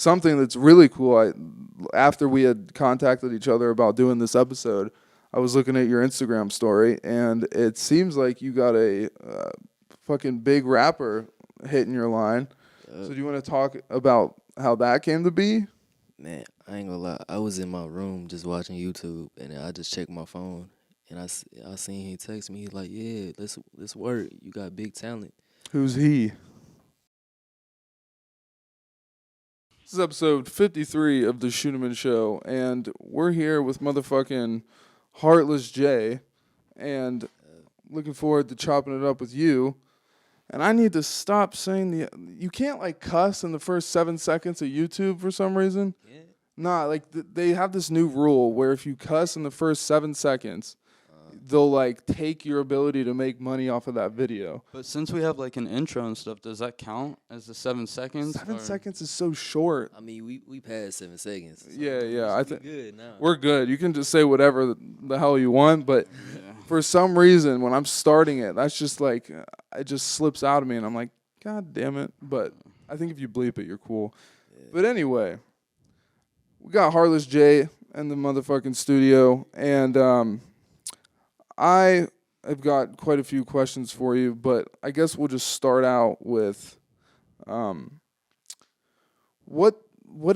something that's really cool. After we had contacted each other about doing this episode, I was looking at your Instagram story, and it seems like you got a fucking big rapper hitting your line. So do you want to talk about how that came to be? Man, I ain't gonna lie. I was in my room just watching YouTube, and then I just checked my phone, and I seen he text me. He's like, "Yeah, let's work. You got big talent." Who's he? This is episode 53 of the Scheuneman Show, and we're here with motherfucking Heartlezz Jayy, and looking forward to chopping it up with you. And I need to stop saying you can't like cuss in the first 7 seconds of YouTube for some reason. Yeah. Nah, like they have this new rule where if you cuss in the first 7 seconds, they'll like take your ability to make money off of that video. But since we have like an intro and stuff, does that count as the 7 seconds? 7 seconds is so short. I mean, we passed 7 seconds. So Yeah. I think good now. we're good. You can just say whatever the hell you want, but for some reason when I'm starting it, that's just like it just slips out of me, and I'm like, God damn it! But I think if you bleep it, you're cool. Yeah. But anyway, we got Heartlezz Jayy in the motherfucking studio, and I have got quite a few questions for you, but I guess we'll just start out with what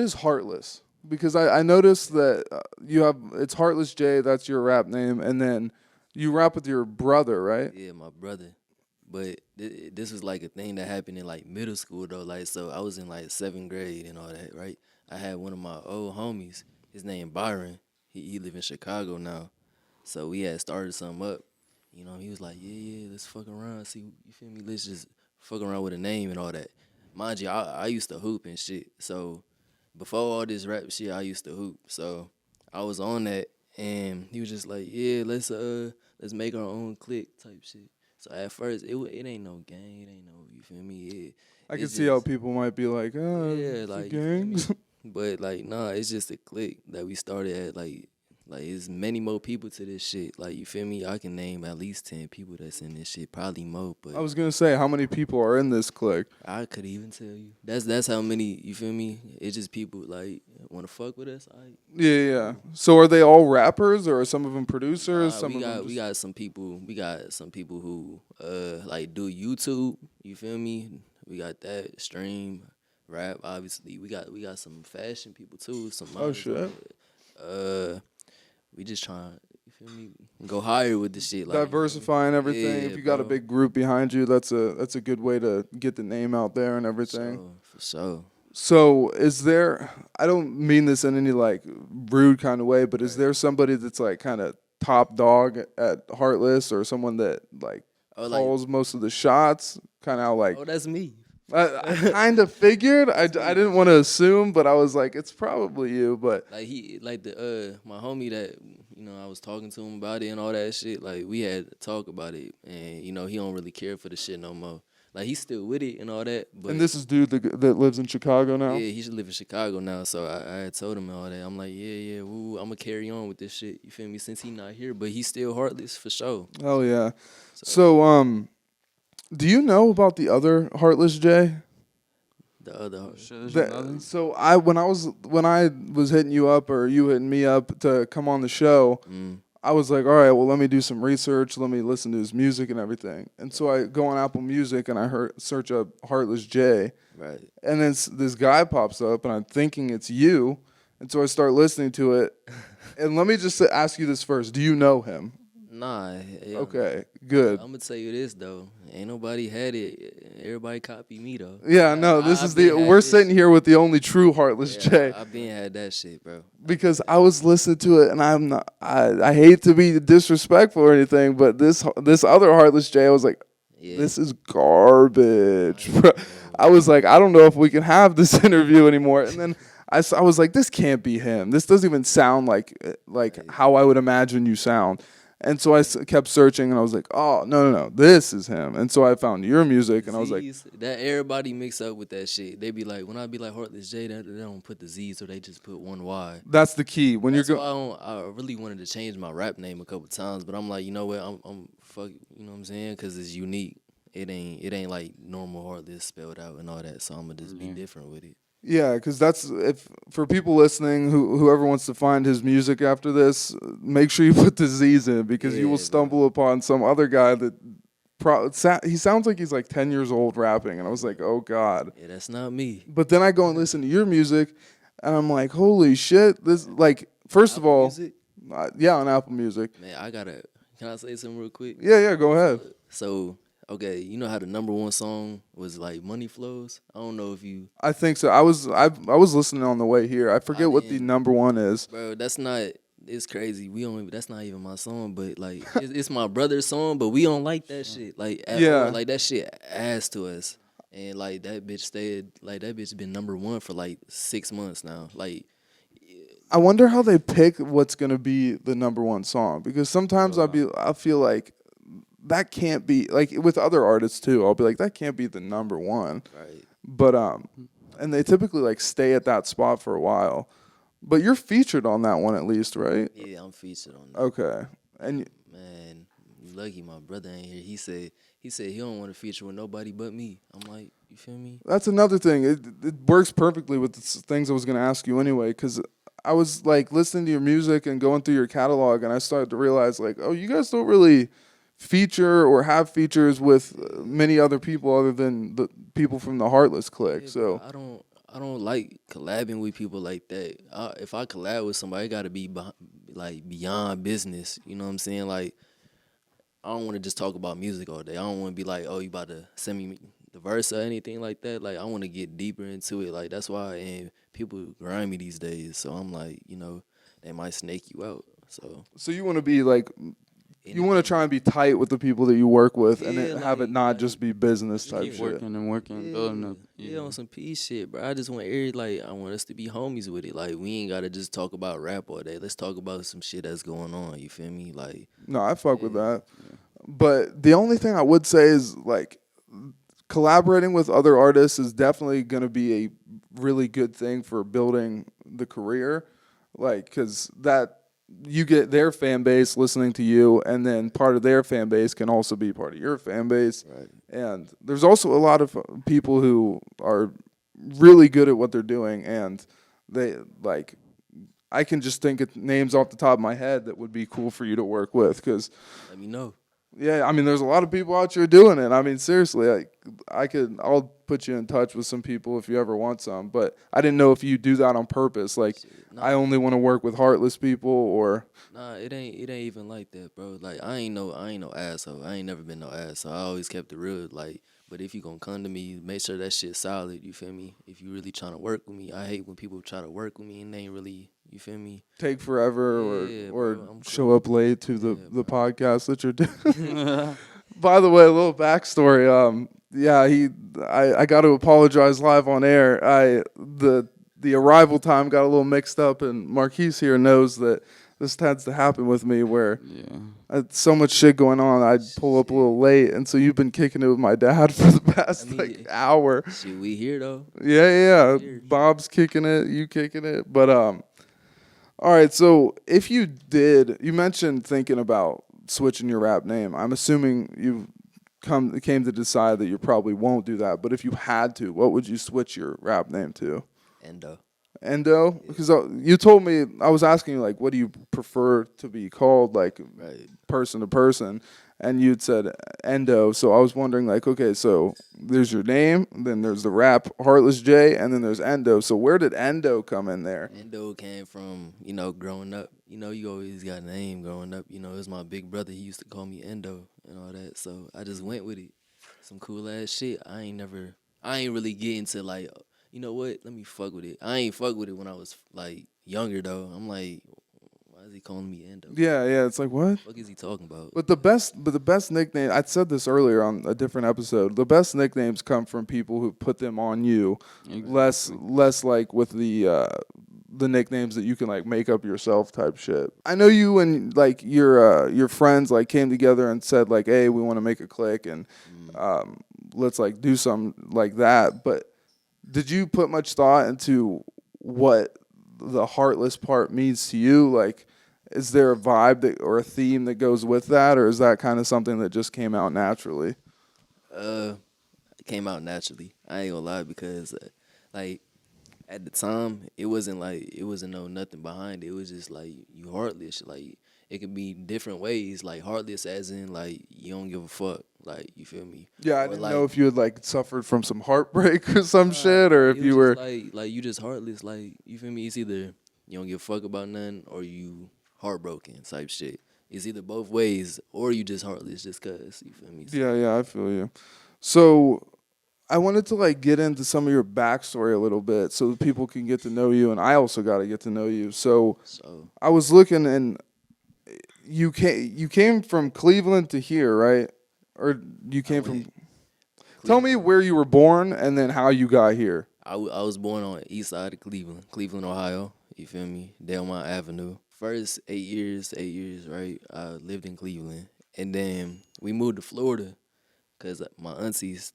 is Heartlezz? Because I noticed that it's Heartlezz Jayy, that's your rap name, and then you rap with your brother, right? Yeah, my brother. But this was like a thing that happened in like middle school though. Like, so I was in like 7th grade and all that, right? I had one of my old homies. His name Byron. He live in Chicago now. So we had started something up. You know, he was like, yeah, let's fuck around. See, you feel me? Let's just fuck around with a name and all that. Mind you, I used to hoop and shit. So before all this rap shit, I used to hoop. So I was on that, and he was just like, yeah, let's make our own clique type shit. So at first, it ain't no gang, it ain't no, you feel me? I can see how people might be like, yeah, like, gang. But like, nah, it's just a clique that we started at. Like there's many more people to this shit. Like, you feel me? I can name at least 10 people that's in this shit, probably more. But I was gonna say, how many people are in this clique? I could even tell you. That's how many. You feel me? It's just people like want to fuck with us. Yeah. So are they all rappers, or are some of them producers? We got some people. We got some people who like do YouTube. You feel me? We got that stream, rap. Obviously, we got some fashion people too. Some shit. We just trying, you feel me, go higher with this shit. Like, diversifying everything. Yeah, if you got a big group behind you, that's a good way to get the name out there and everything. For sure. So is there, I don't mean this in any like rude kind of way, but is there somebody that's like kind of top dog at Heartlezz, or someone that like calls most of the shots? Kind of like, oh, that's me. I kind of figured. I didn't want to assume, but I was like, it's probably you. But like my homie that, you know, I was talking to him about it and all that shit. Like, we had to talk about it, and you know, he don't really care for the shit no more. Like, he's still with it and all that. But and this is dude that lives in Chicago now. Yeah, he should live in Chicago now. So I had told him all that. I'm like, yeah, woo, I'm gonna carry on with this shit. You feel me? Since he not here, but he's still Heartlezz for sure. Oh yeah. So do you know about the other Heartlezz Jayy? The other. So when I was hitting you up, or you hitting me up to come on the show, I was like, all right, well, let me do some research. Let me listen to his music and everything. And so I go on Apple Music and I search up Heartlezz Jayy. Right. And then this guy pops up, and I'm thinking it's you. And so I start listening to it. And let me just ask you this first: do you know him? Nah. Okay, good. I'm gonna tell you this though, ain't nobody had it. Everybody copy me though. Yeah, no, we're sitting here with the only true Heartlezz Jayy. I've been had that shit, bro. Because I was listening to it, and I hate to be disrespectful or anything, but this other Heartlezz Jayy, I was like, this is garbage. I was like, I don't know if we can have this interview anymore. And then I was like, this can't be him. This doesn't even sound like how I would imagine you sound. And so I kept searching, and I was like, oh, no, this is him. And so I found your music, and I was like, that everybody mix up with that shit. They be like, when I be like Heartlezz Jayy, they don't put the Z's, or they just put one Y. That's the key. When That's why I really wanted to change my rap name a couple times, but I'm like, you know what, I'm fuck, you know what I'm saying? Because it's unique. It ain't like normal Heartlezz spelled out and all that, so I'm gonna just be different with it. Yeah, because that's if for people listening, whoever wants to find his music after this, make sure you put the Z's in because you will Yeah, bro. stumble upon some other guy that he sounds like he's like 10 years old rapping, and I was like, oh god. Yeah, that's not me. But then I go and listen to your music, and I'm like, holy shit! This like first of Apple all, Music? yeah, on Apple Music. Man, can I say something real quick? Yeah, go ahead. So, okay, you know how the #1 song was like Money Flows? I don't know if you, I think so. I was listening on the way here. I forget what the didn't- number one is. bro, that's not, it's crazy. We don't, that's not even my song, but like, it's my brother's song, but we don't like that shit. Like, at Yeah. all. Like, that shit ass to us. And like, that bitch been #1 for like 6 months now. Like, I wonder how they pick what's gonna be the number one song because sometimes I feel like that can't be like with other artists too. I'll be like that can't be the number one, right. but and they typically like stay at that spot for a while. But you're featured on that one at least, right? Yeah, I'm featured on that. Okay, and Man, you lucky my brother ain't here. He said he don't want to feature with nobody but me. I'm like, you feel me? that's another thing. It works perfectly with the things I was gonna ask you anyway because. I was like listening to your music and going through your catalog, and I started to realize like, oh, you guys don't really feature or have features with many other people other than the people from the Heartlezz clique. Yeah, So bro, I don't like collabing with people like that. If I collab with somebody, it gotta be like beyond business. You know what I'm saying? Like, I don't want to just talk about music all day. I don't want to be like, oh, you about to send me the verse or anything like that. Like, I want to get deeper into it. Like, that's why, and people grind me these days. So I'm like, they might snake you out. So you want to be like, you want to anything- try and be tight with the people that you work with, and Yeah, have it like- not like, just be business type Keep shit. working and working, building up. Yeah, on some peace shit, bro. I just want I want us to be homies with it. Like, we ain't gotta just talk about rap all day. Let's talk about some shit that's going on. You feel me? Like, No, I fuck with that. But the only thing I would say is like collaborating with other artists is definitely going to be a really good thing for building the career. Like, because that you get their fan base listening to you, and then part of their fan base can also be part of your fan base. right. And there's also a lot of people who are really good at what they're doing, and they like. I can just think of names off the top of my head that would be cool for you to work with, because Let me know. yeah, I mean, there's a lot of people out here doing it. I mean, seriously, I'll put you in touch with some people if you ever want some. But I didn't know if you do that on purpose. Like, Nah. I only want to work with Heartlezz people, or Nah, it ain't even like that, bro. Like, I ain't no asshole. I ain't never been no asshole. I always kept it real. Like, but if you gonna come to me, make sure that shit's solid. You feel me? If you really trying to work with me, I hate when people try to work with me and they ain't really. You feel me? take forever, Yeah, or bro, I'm show cool. up late to the Yeah, podcast that you're doing. By the way, a little backstory. Yeah, I got to apologize live on air. The arrival time got a little mixed up, and Marquise here knows that this tends to happen with me where so much shit going on. I'd pull up a little late, and so you've been kicking it with my dad for the past hour. Shit, we here though. Yeah. Here. Bob's kicking it, you kicking it, but all right. So if you mentioned thinking about switching your rap name. I'm assuming you came to decide that you probably won't do that. But if you had to, what would you switch your rap name to? Endo? Because you told me, I was asking you, like, what do you prefer to be called, like, Right. person to person? And you'd said Endo. So I was wondering, like, okay, so there's your name, then there's the rap Heartlezz Jayy, and then there's Endo. So where did Endo come in there? Endo came from, growing up. You always got a name growing up. It was my big brother. He used to call me Endo and all that. So I just went with it. Some cool ass shit. I ain't really get into like, you know what? Let me fuck with it. I ain't fuck with it when I was like younger though. I'm like, why is he calling me Endo? Yeah. It's like, what? What the fuck is he talking about? But the best nickname, I said this earlier on a different episode. The best nicknames come from people who put them on you, less like with the nicknames that you can like make up yourself type shit. I know you and like your friends like came together and said like, hey, we want to make a clique and let's like do something like that. But did you put much thought into what the Heartlezz part means to you? Like, is there a vibe or a theme that goes with that, or is that kind of something that just came out naturally? It came out naturally. I ain't gonna lie because like At the time, it wasn't no nothing behind it. It was just like you heartless. Like it could be different ways. Like heartless, as in like you don't give a fuck. Like you feel me? Yeah, I Or didn't know like if you had like suffered from some heartbreak or some shit, or if it was you just were. like you just heartless. Like you feel me? It's either you don't give a fuck about nothing or you heartbroken type shit. It's either both ways or you just heartless just cause you feel me. Yeah, yeah, I feel you. So I wanted to like get into some of your backstory a little bit so that people can get to know you, and I also got to get to know you. So So I was looking, and you came from Cleveland to here, right? Or you I came went from? Tell me where you were born and then how you got here. I was born on the east side of Cleveland, Cleveland, Ohio. You feel me? Delmont Avenue. First 8 years, right? I lived in Cleveland, and then we moved to Florida because my aunties,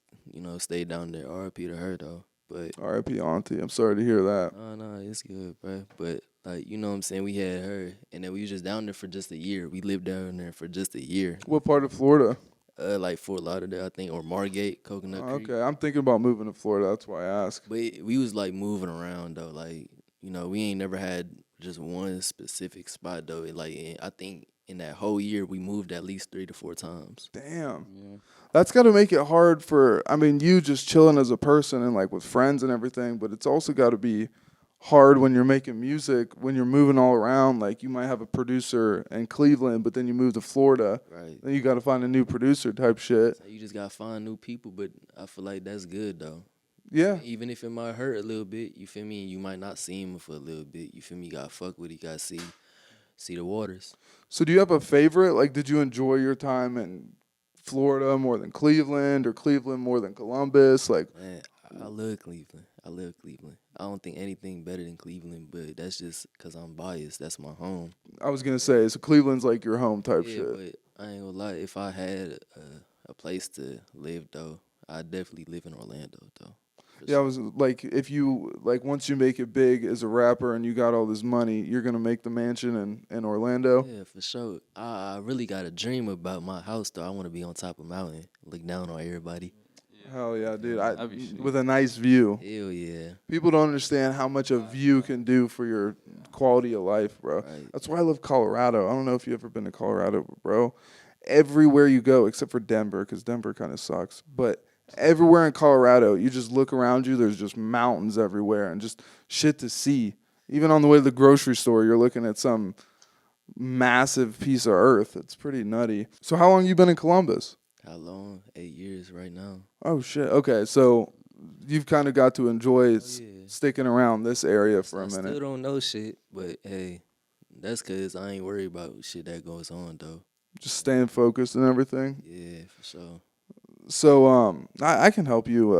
stayed down there. R.I.P. to her though. But R.I.P. Auntie. I'm sorry to hear that. no, it's good, bro. But like, you know what I'm saying? We had her, and then we was just down there for just a year. We lived down there for just a year. What part of Florida? Like Fort Lauderdale, I think, or Margate, Coconut Creek. Okay, I'm thinking about moving to Florida. That's why I ask. But we was like moving around though, like we ain't never had just one specific spot though. I think in that whole year we moved at least 3 to 4 times. Damn. Yeah. That's got to make it hard for, I mean, you just chilling as a person and like with friends and everything, but it's also got to be hard when you're making music, when you're moving all around. Like you might have a producer in Cleveland, but then you move to Florida. Right. Then you got to find a new producer type shit. So you just gotta find new people, but I feel like that's good though. Yeah. Even if it might hurt a little bit, you feel me? You might not see him for a little bit. You feel me? You gotta fuck with it. You gotta see the waters. So do you have a favorite? Like, did you enjoy your time in Florida more than Cleveland or Cleveland more than Columbus? Like, Man, I love Cleveland. I love Cleveland. I don't think anything better than Cleveland, but that's just because I'm biased. That's my home. I was going to say, so Cleveland's like your home type Yeah, shit. but I ain't gonna lie. If I had a place to live, though, I'd definitely live in Orlando, though. For Yeah, I sure. was like, if you, like, once you make it big as a rapper and you got all this money, you're going to make the mansion in Orlando? Yeah, for sure. I really got a dream about my house, though. I want to be on top of a mountain, look down on everybody. Hell yeah, dude. That'd be sick. With a nice view. Hell yeah. People don't understand how much a view can do for your quality of life, bro. Right. That's why I love Colorado. I don't know if you've ever been to Colorado, bro. Everywhere you go, except for Denver, because Denver kind of sucks. But everywhere in Colorado, you just look around you, there's just mountains everywhere and just shit to see. Even on the way to the grocery store, you're looking at some massive piece of earth. It's pretty nutty. So how long you been in Columbus? How long? 8 years right now. Oh, shit. Okay, so you've kind of got to enjoy yeah. sticking around this area for I a still minute. don't know shit, but hey, that's because I ain't worried about shit that goes on, though. Just staying focused and everything. Yeah, for sure. So I can help you.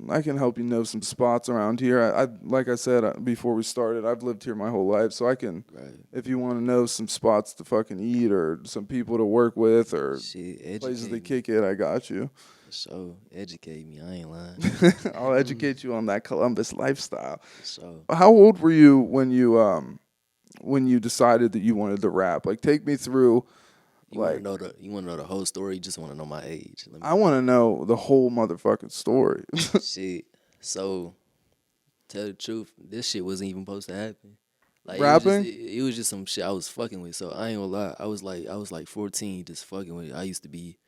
I can help you know some spots around here. I like I said before we started, I've lived here my whole life, so I can. Right. If you want to know some spots to fucking eat or some people to work with or Shit, educate places to me. kick it, I got you. For sure. Educate me. I ain't lying. I'll educate you on that Columbus lifestyle. For sure. How old were you when you decided that you wanted to rap? Like, take me through. You Like, wanna know the whole story? You just wanna know my age. Let me I want to know the whole motherfucking story. shit. So, tell the truth, this shit wasn't even supposed to happen. Like Rapping? it was just some shit I was fucking with. So I ain't gonna lie. I was like 14, just fucking with it. I used to be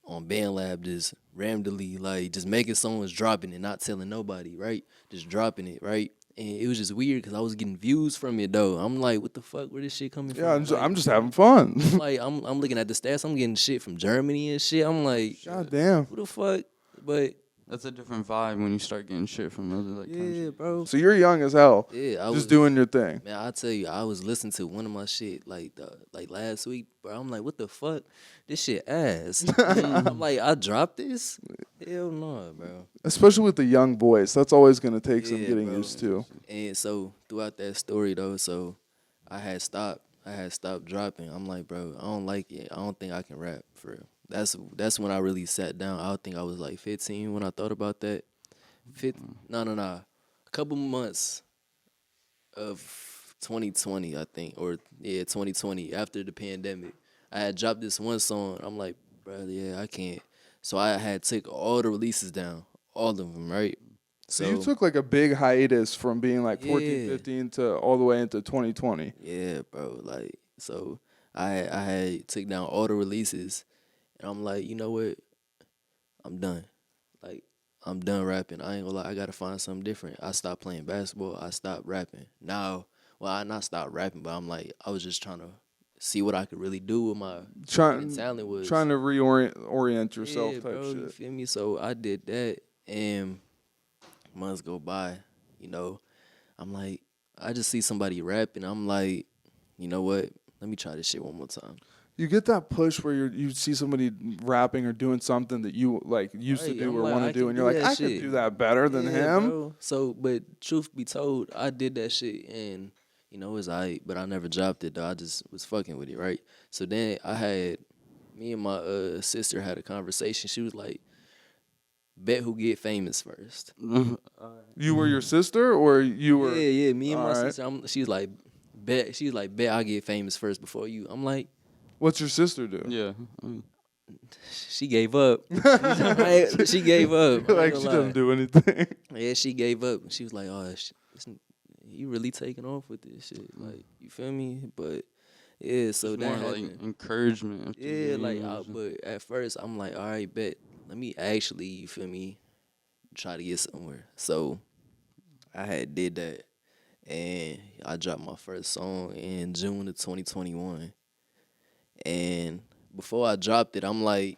on BandLab, just randomly like just making songs, dropping it, not telling nobody, right? Just dropping it, right? And it was just weird because I was getting views from it though. I'm like, what the fuck? Where this shit coming Yeah, from? I'm just having fun. Like I'm looking at the stats. I'm getting shit from Germany and shit. I'm like, God damn. who the fuck? But That's a different vibe when you start getting shit from other like yeah, countries. bro. So you're young as hell. Yeah, I Just was doing your thing. Man, I tell you, I was listening to one of my shit like last week, bro. I'm like, what the fuck? This shit ass. I'm like, I dropped this? Hell no, bro. Especially with the young boys. That's always going to take some Yeah, getting bro. used to. And so throughout that story though, so I had stopped dropping. I'm like, bro, I don't like it. I don't think I can rap for real. That's when I really sat down. I think I was like 15 when I thought about that. No. A couple months of 2020, I think, or yeah, 2020 after the pandemic. I had dropped this one song. I'm like, bro, yeah, I can't. So I had took all the releases down, all of them, right? So you took like a big hiatus from being like 14, Yeah. 15 to all the way into 2020. Yeah, bro. Like, so I had took down all the releases, and I'm like, you know what? I'm done. Like, I'm done rapping. I ain't gonna lie. I gotta find something different. I stopped playing basketball. I stopped rapping. Now, well, I not stopped rapping, but I'm like, I was just trying to see what I could really do with my Trying talent was. trying to orient yourself Yeah, type bro, you shit. feel me? So I did that, and months go by. You know, I'm like, I just see somebody rapping. I'm like, you know what? Let me try this shit one more time. You get that push where you see somebody rapping or doing something that you like used to Right, do I'm or like, want I to do, can and you're do like, that I could shit. do that better than Yeah, him. bro. So, but truth be told, I did that shit, and you know it's alright, but I never dropped it though. I just was fucking with it, right? So then me and my sister had a conversation. She was like, "Bet who get famous first." You were your sister, or you were? Yeah. Me and my Alright. sister. She's like, bet. She's like, bet I get famous first before you. I'm like, What's your sister do? Yeah. she gave up. She gave up. I Like ain't she gonna doesn't lie. do anything. Yeah, she gave up. She was like, oh, you really taking off with this shit. Like, you feel me? But yeah, so It's that more like happened. encouragement. after Yeah, like, videos. but at first I'm like, all right, bet. Let me actually, you feel me, try to get somewhere. So I had did that, and I dropped my first song in June of 2021. And before I dropped it, I'm like,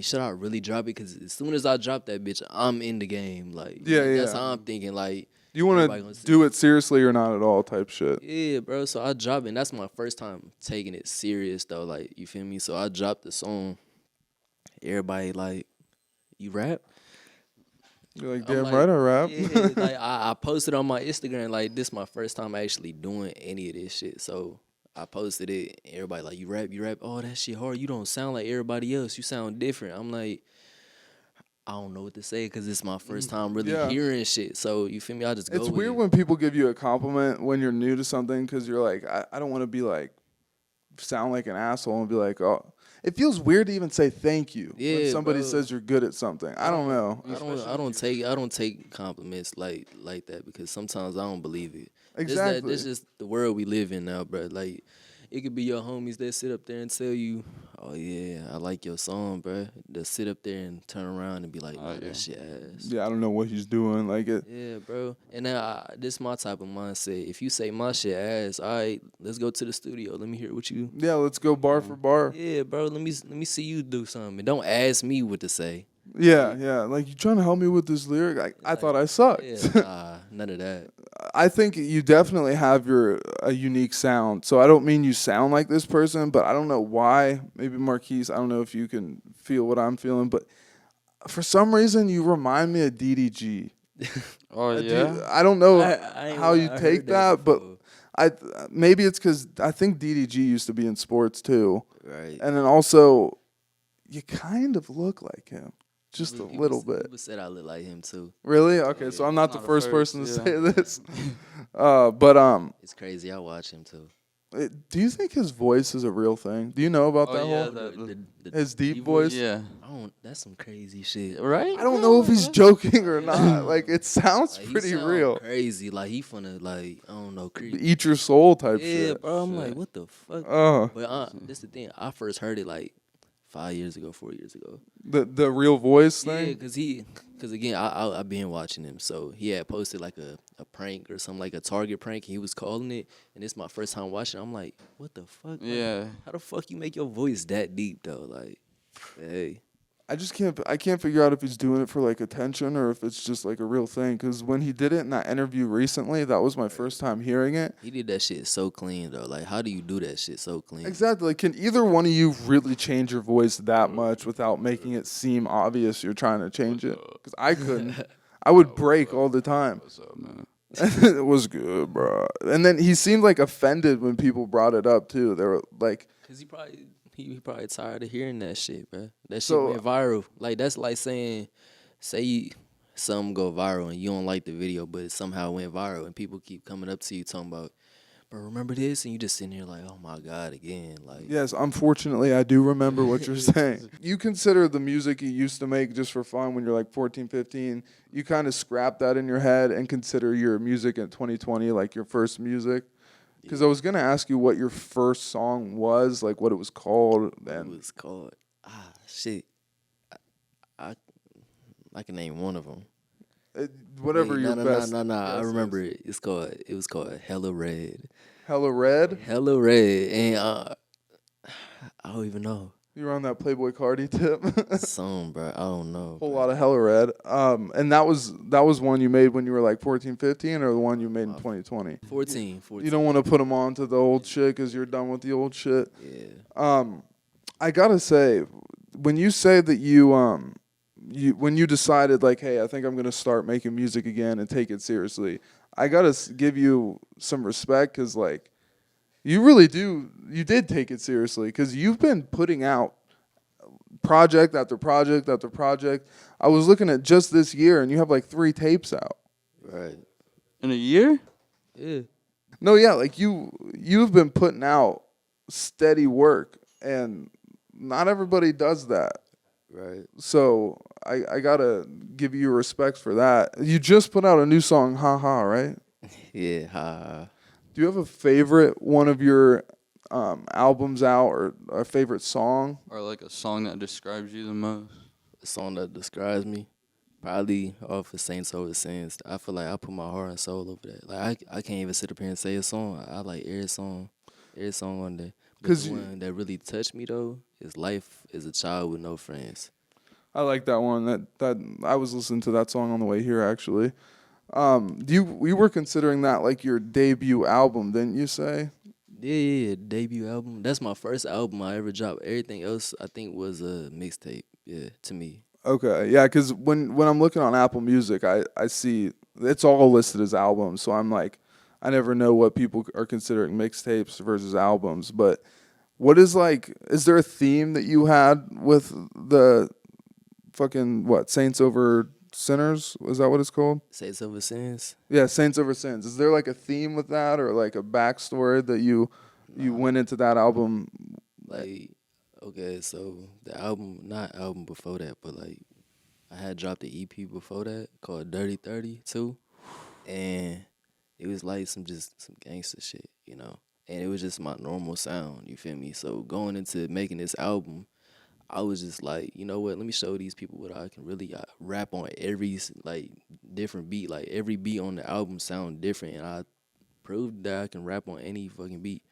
should I really drop it? Because as soon as I drop that bitch, I'm in the game. Like, Yeah, that's yeah. how I'm thinking. Like, You want everybody to gonna see do it seriously or not at all type shit. yeah, bro. So I dropped it, and that's my first time taking it serious, though. Like, you feel me? So I dropped the song. Everybody, like, you rap? You're like, I'm damn like, right I rap. yeah, like, I posted on my Instagram, like, this my first time actually doing any of this shit. So I posted it, and everybody like, you rap? Oh, that shit hard. You don't sound like everybody else. You sound different. I'm like, I don't know what to say because it's my first time really Yeah. hearing shit. So, you feel me? I just go It's with weird it. when people give you a compliment when you're new to something because you're like, I don't want to be like, sound like an asshole and be like, oh. It feels weird to even say thank you when Yeah, somebody bro. says you're good at something. I don't know. I don't take compliments like that because sometimes I don't believe it. Exactly. This is the world we live in now, bro. Like, it could be your homies that sit up there and tell you, "Oh yeah, I like your song, bro." That sit up there and turn around and be like, "Oh, yeah. that shit ass." Yeah, I don't know what he's doing. Like it. Yeah, bro. And now this my type of mindset. If you say my shit ass, all right, let's go to the studio. Let me hear what you. Yeah, let's go bar for bar. Yeah, bro. Let me see you do something. And don't ask me what to say. Yeah. Like you trying to help me with this lyric? I thought I sucked. Yeah, nah, none of that. I think you definitely have a unique sound. So I don't mean you sound like this person, but I don't know why. Maybe Marquise, I don't know if you can feel what I'm feeling, but for some reason you remind me of DDG. Oh yeah. I don't know I ain't how li- you I take heard that, but before. maybe it's because I think DDG used to be in sports too, Right. and then also you kind of look like him, just a People- little bit. People said I look like him too. Really? Okay, so Yeah. I'm not the Not a first first, person to yeah. say this. But It's crazy. I watch him too. do you think his voice is a real thing? Do you know about Oh, that yeah, whole that- his deep voice? Yeah. I don't. That's some crazy shit, right? I don't know if he's joking or not. Like it sounds Like, he pretty sound real. Crazy. Like he finna like I don't know. Creep. Eat your soul type Yeah, shit. bro. I'm like, Shit. what the fuck? Uh, But this the thing. I first heard it like 4 years ago. the real voice Yeah, thing. cause again, I been watching him. So he had posted like a prank or something like a Target prank. And he was calling it, and it's my first time watching. I'm like, what the fuck? Like, Yeah. how the fuck you make your voice that deep though? Like, hey. I can't figure out if he's doing it for like attention or if it's just like a real thing. Because when he did it in that interview recently, that was my first time hearing it. He did that shit so clean though. Like, how do you do that shit so clean? Exactly. Like, can either one of you really change your voice that much without making it seem obvious you're trying to change it? Because I couldn't. I would break all the time. What's up, man? It was good, bro. And then he seemed like offended when people brought it up too. They were like, Cause he probably tired of hearing that shit, bro. That shit So- went viral. Like that's like saying, something go viral and you don't like the video, but it somehow went viral and people keep coming up to you talking about, bro, remember this? And you just sitting here like, oh my God, again. Like, Yes, unfortunately, I do remember what you're saying. You consider the music you used to make just for fun when you're like 14, 15, you kind of scrap that in your head and consider your music in 2020 like your first music? Because I was going to ask you what your first song was, like what it was called. it And was called, shit. I, I can name one of them. whatever your best. No. I guess remember is. it. It was called Hella Red. Hella Red? Hella Red. And I don't even know. You were on that Playboy Cardi tip? Some, bro. I don't know. Whole bro. lot of Hella Red. And that was one you made when you were like 14, 15, or the one you made in 2020? 14. You don't want to put them on to the old shit because you're done with the old shit. Yeah. I gotta say, when you say that when you decided like, hey, I think I'm gonna start making music again and take it seriously, I gotta give you some respect because like, you did take it seriously because you've been putting out project after project after project. I was looking at just this year, and you have like 3 tapes out. Right. In a year? Yeah. No, yeah, like you've been putting out steady work, and not everybody does that. Right. So I gotta give you respect for that. You just put out a new song, Ha Ha, right? Yeah. Ha. Do you have a favorite one of your albums out, or a favorite song? Or like a song that describes you the most? The song that describes me, probably off of Saints Over Sins. I feel like I put my heart and soul over that. Like I can't even sit up here and say a song. I like every song on there. But 'Cause the one that really touched me though is Life as a Child with No Friends. I like that one. That I was listening to that song on the way here actually. We were considering that like your debut album, didn't you say? Yeah, debut album. That's my first album I ever dropped. Everything else I think was a mixtape. Yeah, to me. Okay, yeah, because when I'm looking on Apple Music, I see it's all listed as albums. So I'm like, I never know what people are considering mixtapes versus albums. But what is there a theme that you had with the fucking Saints Over Sinners? Is that what it's called? Saints Over Sins. Yeah, Saints Over Sins. Is there like a theme with that, or like a backstory that you went into that album? Like, okay, so the album, not album before that, but like I had dropped the EP before that called Dirty 32, and it was like some gangster shit, you know. And it was just my normal sound, you feel me? So going into making this album, I was just like, you know what? Let me show these people what I can really rap on every like different beat. Like every beat on the album sound different, and I proved that I can rap on any fucking beat.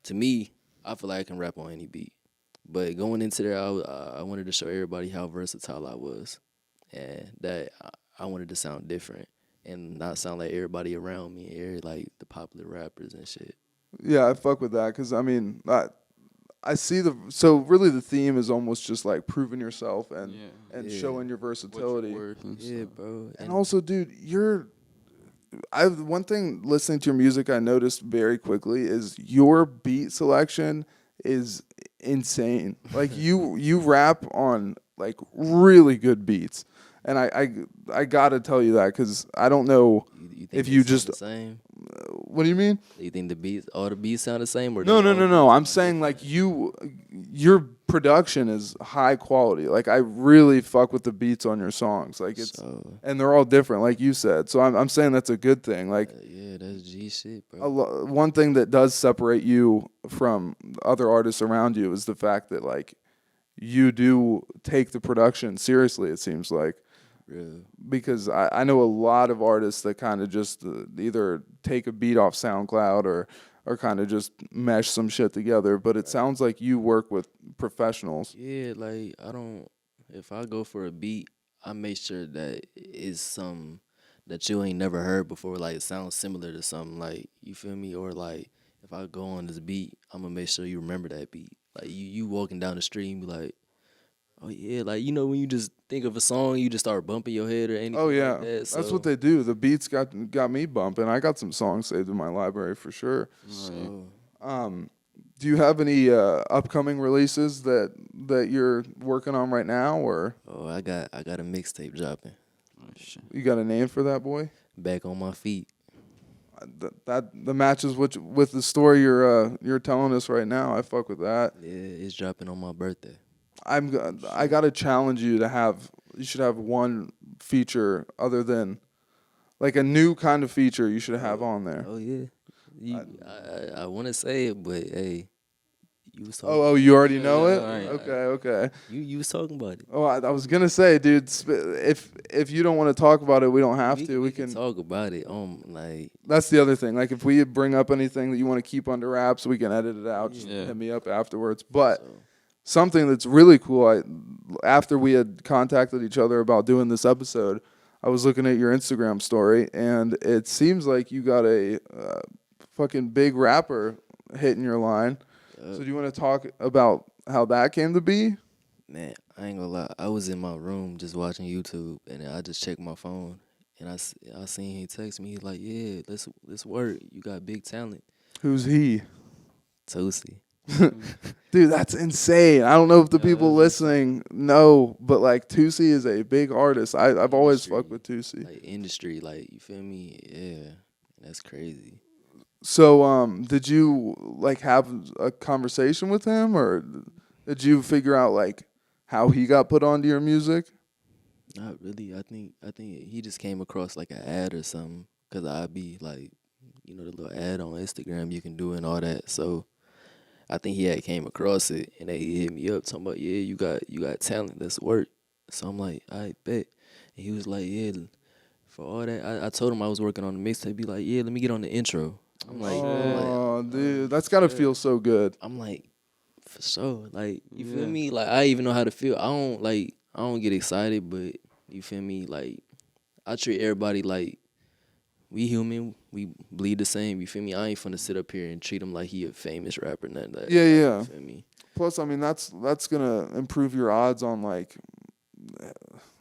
To me, I feel like I can rap on any beat. But going into there, I wanted to show everybody how versatile I was, and that I wanted to sound different and not sound like everybody around me, like the popular rappers and shit. Yeah, I fuck with that because I mean, I see so really the theme is almost just like proving yourself and showing your versatility. Yeah, bro. And also, dude, one thing listening to your music I noticed very quickly is your beat selection is insane. Like you rap on like really good beats, and I gotta tell you that because I don't know you think if you they sound just the same. What do you mean? You think all the beats sound the same, or No. I'm saying like your production is high quality. Like I really fuck with the beats on your songs. Like and they're all different, like you said. So I'm saying that's a good thing. Like yeah, that's G shit, bro. one thing that does separate you from other artists around you is the fact that like you do take the production seriously. It seems like. Real. Because I know a lot of artists that kind of just either take a beat off SoundCloud or kind of just mesh some shit together. But it sounds like you work with professionals. Yeah, like if I go for a beat, I make sure that it's some that you ain't never heard before, like it sounds similar to something, like, you feel me? Or like if I go on this beat, I'm gonna make sure you remember that beat. Like you walking down the street and be like, oh yeah, like you know when you just think of a song, you just start bumping your head or anything. Oh yeah, like that. that's what they do. The beats got me bumping. I got some songs saved in my library for sure. So, do you have any upcoming releases that you're working on right now, or? Oh, I got a mixtape dropping. You got a name for that, boy? Back on My Feet. that matches with the story you're telling us right now. I fuck with that. Yeah, it's dropping on my birthday. I gotta challenge you to have. You should have one feature other than like a new kind of feature. You should have on there. Oh yeah, I want to say it, but hey, you was talking. Oh, you already know Yeah, it. alright. Okay. You was talking about it. Oh, I was gonna say, dude. If you don't want to talk about it, we don't have to. We can. talk about it. Like That's the other thing. Like if we bring up anything that you want to keep under wraps, we can edit it out. Just Yeah. hit me up afterwards. But so, something that's really cool. After we had contacted each other about doing this episode, I was looking at your Instagram story, and it seems like you got a fucking big rapper hitting your line. So do you want to talk about how that came to be? man, I ain't gonna lie. I was in my room just watching YouTube, and I just checked my phone, and I seen he text me. He's like, "Yeah, let's work. You got big talent." Who's he? Toasty. Dude, that's insane. I don't know if the Yeah, people that's listening know, but like Tusi is a big artist. I've always Industry. fucked with Tusi. Like industry, like you feel me? Yeah, that's crazy. So, did you like have a conversation with him, or did you figure out like how he got put onto your music? Not really. I think he just came across like an ad or something. Cause I be like, the little ad on Instagram you can do and all that. So I think he had came across it and he hit me up talking about, yeah, you got talent, let's work. So I'm like, I bet. And he was like, yeah, for all that. I told him I was working on the mixtape. Be like, yeah, let me get on the intro. I'm like, Oh, dude, that's gotta feel so good. I'm like, for sure. Like, you Yeah. feel me? Like, I even know how to feel. I don't get excited, but you feel me? Like, I treat everybody like we human. We bleed the same. You feel me? I ain't finna sit up here and treat him like he a famous rapper. Nothing like that. Yeah. You feel me? Plus, I mean, that's gonna improve your odds on like,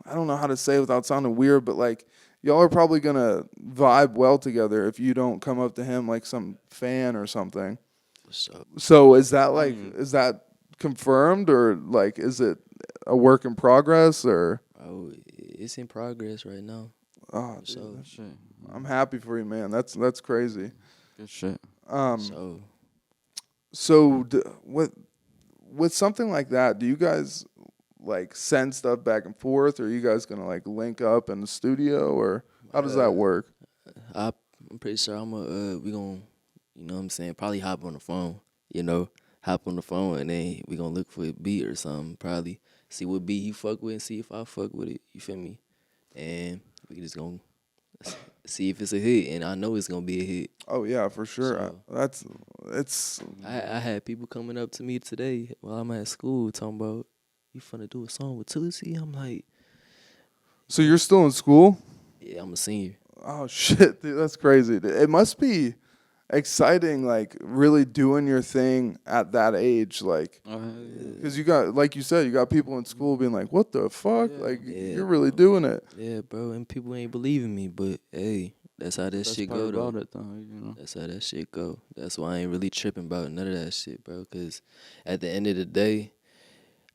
I don't know how to say it without sounding weird, but like y'all are probably gonna vibe well together if you don't come up to him like some fan or something. For sure. So is that like is that confirmed, or like is it a work in progress, or? Oh, it's in progress right now. Oh, For dude, sure. Good shit. I'm happy for you, man. That's crazy. Good shit. So with something like that, do you guys like send stuff back and forth, or are you guys gonna like link up in the studio, or how does that work? I'm pretty sure we gonna, what I'm saying, probably hop on the phone, hop on the phone and then we gonna look for a beat or something, probably see what beat he fuck with and see if I fuck with it, you feel me? And we just gonna see if it's a hit, and I know it's gonna be a hit. Oh yeah, for sure. So- It's I had people coming up to me today while I'm at school talking about, you finna do a song with Tulsi? I'm like, so you're still in school? yeah, I'm a senior. Oh shit, dude, that's crazy. It must be exciting, like really doing your thing at that age, like, because you got, like you said, you got people in school being like, "What the fuck?" Like Yeah, you're really doing it. Yeah, bro, and people ain't believing me, but hey, that's how that shit go, though. About it, though, That's how that shit go. That's why I ain't really tripping about none of that shit, bro. Cause at the end of the day,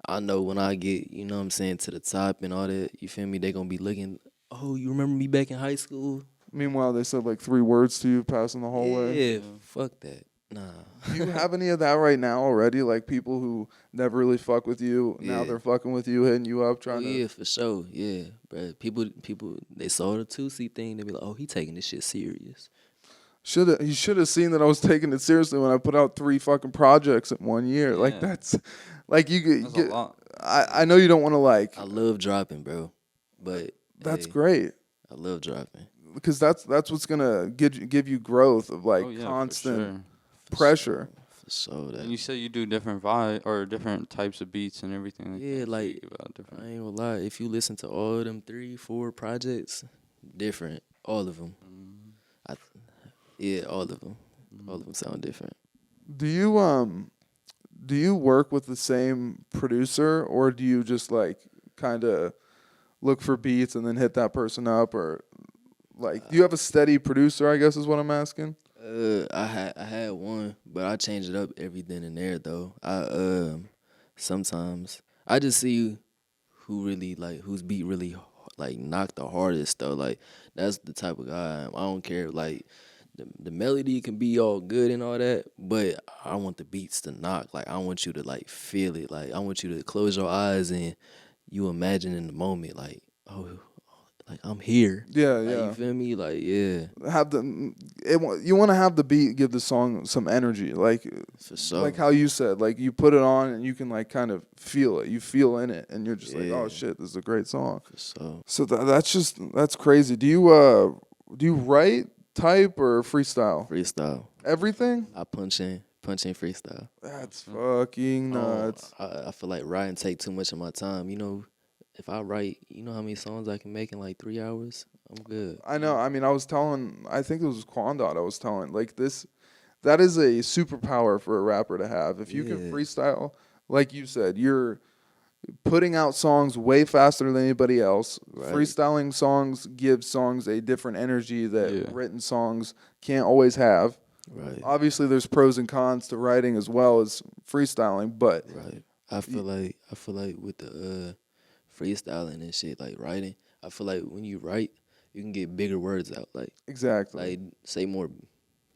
I know when I get, what I'm saying, to the top and all that, you feel me, they gonna be looking, oh, you remember me back in high school? Meanwhile, they said like 3 words to you passing the hallway. Yeah, fuck that. Nah. Do you have any of that right now already? Like people who never really fuck with you, now Yeah. they're fucking with you, hitting you up, Oh, trying to. yeah, for sure. Yeah, bro. People, they saw the 2C thing. They be like, oh, he taking this shit serious. He should have seen that I was taking it seriously when I put out 3 fucking projects in 1 year. Like Yeah. that's, like you That's get. a lot. I know you don't want to like. I love dropping, bro. But That's hey, great. I love dropping. Because that's what's gonna give you growth of like Oh, yeah, for constant sure. pressure. For sure. That. And you said you do different vibe or different types of beats and everything. Yeah, that, so like, you give out different. I ain't gonna lie. If you listen to all them 3-4 projects, different. All of them. All of them. All of them sound different. Do you work with the same producer, or do you just like kind of look for beats and then hit that person up, or like do you have a steady producer, I guess is what I'm asking? I had one, but I change it up every then and there though. Sometimes I just see who really like whose beat really like knocked the hardest though. Like that's the type of guy I am. I don't care like the melody can be all good and all that, but I want the beats to knock. Like I want you to like feel it. Like I want you to close your eyes and you imagine in the moment, like, oh, like I'm here. Yeah, Like, yeah. you feel me? Like, yeah, You want to have the beat give the song some energy, like for sure. like how you said, like you put it on and you can like kind of feel it. You feel in it, and you're just like, oh Yeah. shit, this is a great song. For sure. So that's crazy. Do you write, type, or freestyle? Freestyle. Everything? I punch in freestyle. That's fucking nuts. I feel like writing take too much of my time. You know, if I write, you know how many songs I can make in like 3 hours? I'm good. I know. I mean, I think it was Quandot. I was telling like that is a superpower for a rapper to have. If you can Yeah. freestyle, like you said, you're putting out songs way faster than anybody else. Right. Freestyling songs gives songs a different energy that Yeah. written songs can't always have. Right. Obviously, there's pros and cons to writing as well as freestyling, but Right. I feel like with the freestyling and shit, like writing, I feel like when you write, you can get bigger words out. exactly. Like say more,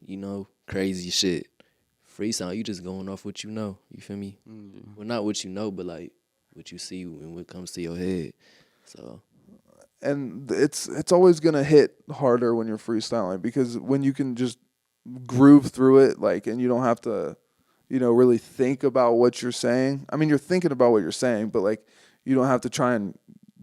you know, crazy shit. Freestyle, you just going off what you know. You feel me? Well, not what you know, but like what you see and what comes to your head. So And it's always gonna hit harder when you're freestyling, because when you can just groove through it, like, and you don't have to, really think about what you're saying. I mean, you're thinking about what you're saying, but like, you don't have to try and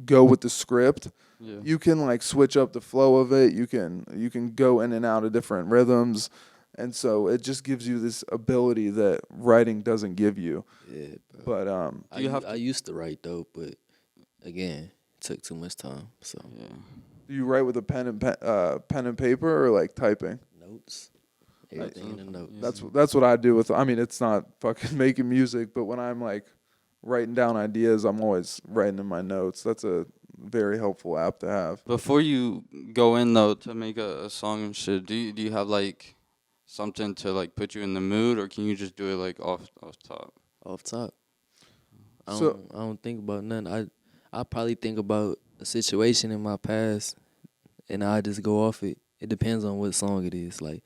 go with the script. Yeah. You can like switch up the flow of it. You can go in and out of different rhythms, and so it just gives you this ability that writing doesn't give you. yeah, bro. But I used to write though, but again, it took too much time. So Yeah. do you write with a pen and paper, or like typing? notes, everything in the notes. That's what I do with. I mean, it's not fucking making music, but when I'm like writing down ideas, I'm always writing in my notes. That's a very helpful app to have. Before you go in though to make a song and shit, do you have like something to like put you in the mood, or can you just do it like off top? Off top. I So- don't think about nothing. I probably think about a situation in my past, and I just go off it. It depends on what song it is. Like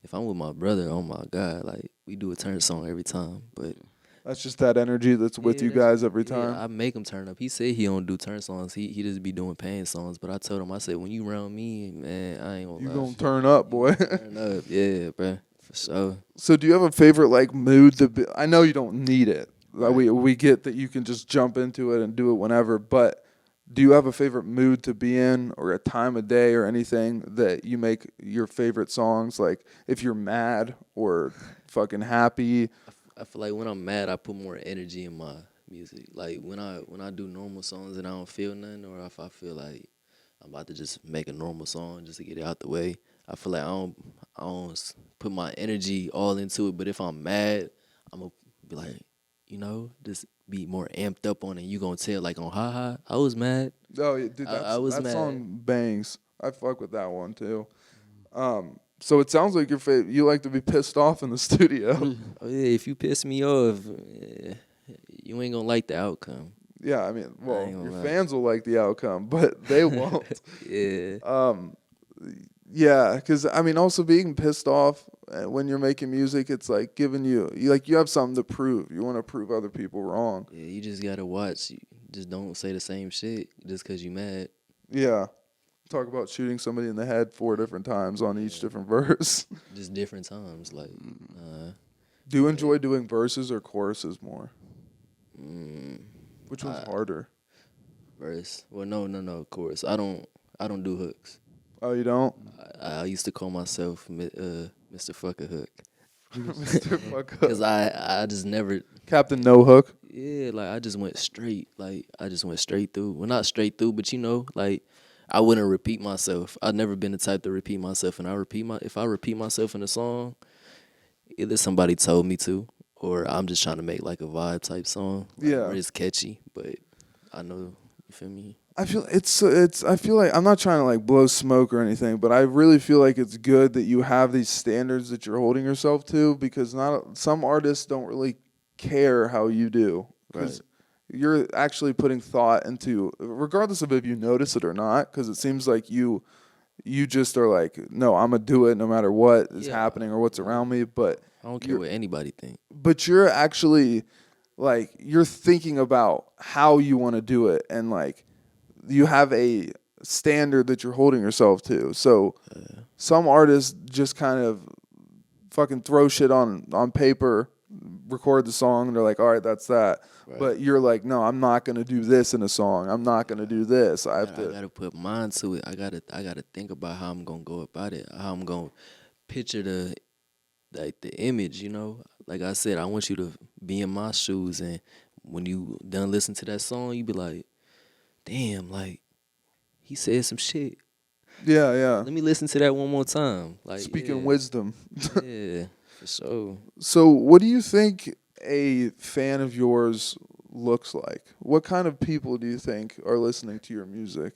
if I'm with my brother, oh my god, like we do a turn song every time. But That's just that energy that's with you that's- guys every time. I make him turn up. He said he don't do turn songs. He just be doing pain songs. But I told him, I said, when you around me, man, I ain't gonna You lie. gonna turn up, boy. Turn up, yeah, bro, for sure. So do you have a favorite like mood to be? I know you don't need it. Like, we get that you can just jump into it and do it whenever, but do you have a favorite mood to be in, or a time of day, or anything that you make your favorite songs? Like if you're mad or fucking happy. I feel like when I'm mad, I put more energy in my music. Like when I do normal songs and I don't feel nothing, or if I feel like I'm about to just make a normal song just to get it out the way, I feel like I don't put my energy all into it. But if I'm mad, I'm gonna be like, just be more amped up on it. You gonna tell like on Ha, I was mad. Oh, yeah, dude, I was that mad. song bangs. I fuck with that one too. So it sounds like you like to be pissed off in the studio. Oh yeah, if you piss me off, you ain't gonna like the outcome. Yeah, I mean, well, ain't gonna your lie. fans will like the outcome, but they won't. Yeah. Yeah, because I mean, also being pissed off when you're making music, it's like giving you have something to prove. You want to prove other people wrong. Yeah, you just gotta watch. You just don't say the same shit just cause you mad. Yeah. Talk about shooting somebody in the head 4 different times on each different verse. Just different times. Like, Do you enjoy doing verses or choruses more? mm, Which one's harder? verse. Well, no, chorus. I don't do hooks. Oh, you don't? I used to call myself Mr. Fuck a Hook. Mr. Fuck Up. Cause I just never. Captain No Hook. Yeah, like I just went straight. Like I just went straight through. Well, not straight through, but like I wouldn't repeat myself. I've never been the type to repeat myself, and if I repeat myself in a song, either somebody told me to, or I'm just trying to make like a vibe type song. Like, Yeah. where it's catchy, but I know, you feel me? I feel I feel like I'm not trying to like blow smoke or anything, but I really feel like it's good that you have these standards that you're holding yourself to, because some artists don't really care how you do, because you're actually putting thought into, regardless of if you notice it or not, because it seems like you you just are like, no, I'm gonna do it no matter what is Yeah. happening or what's around me. But I don't care what anybody think. but you're actually like you're thinking about how you want to do it, and like you have a standard that you're holding yourself to. So some artists just kind of fucking throw shit on paper, record the song, and they're like, all right, that's that. Right. But you're like, no, I'm not gonna do this in a song. I'm not gonna do this. I gotta put mind to it. I gotta think about how I'm gonna go about it. How I'm gonna picture the image. You know, like I said, I want you to be in my shoes, and when you done listen to that song, you be like, damn, like he said some shit. yeah. Let me listen to that one more time. Like Speaking wisdom. yeah, for sure. So, what do you think a fan of yours looks like? What kind of people do you think are listening to your music?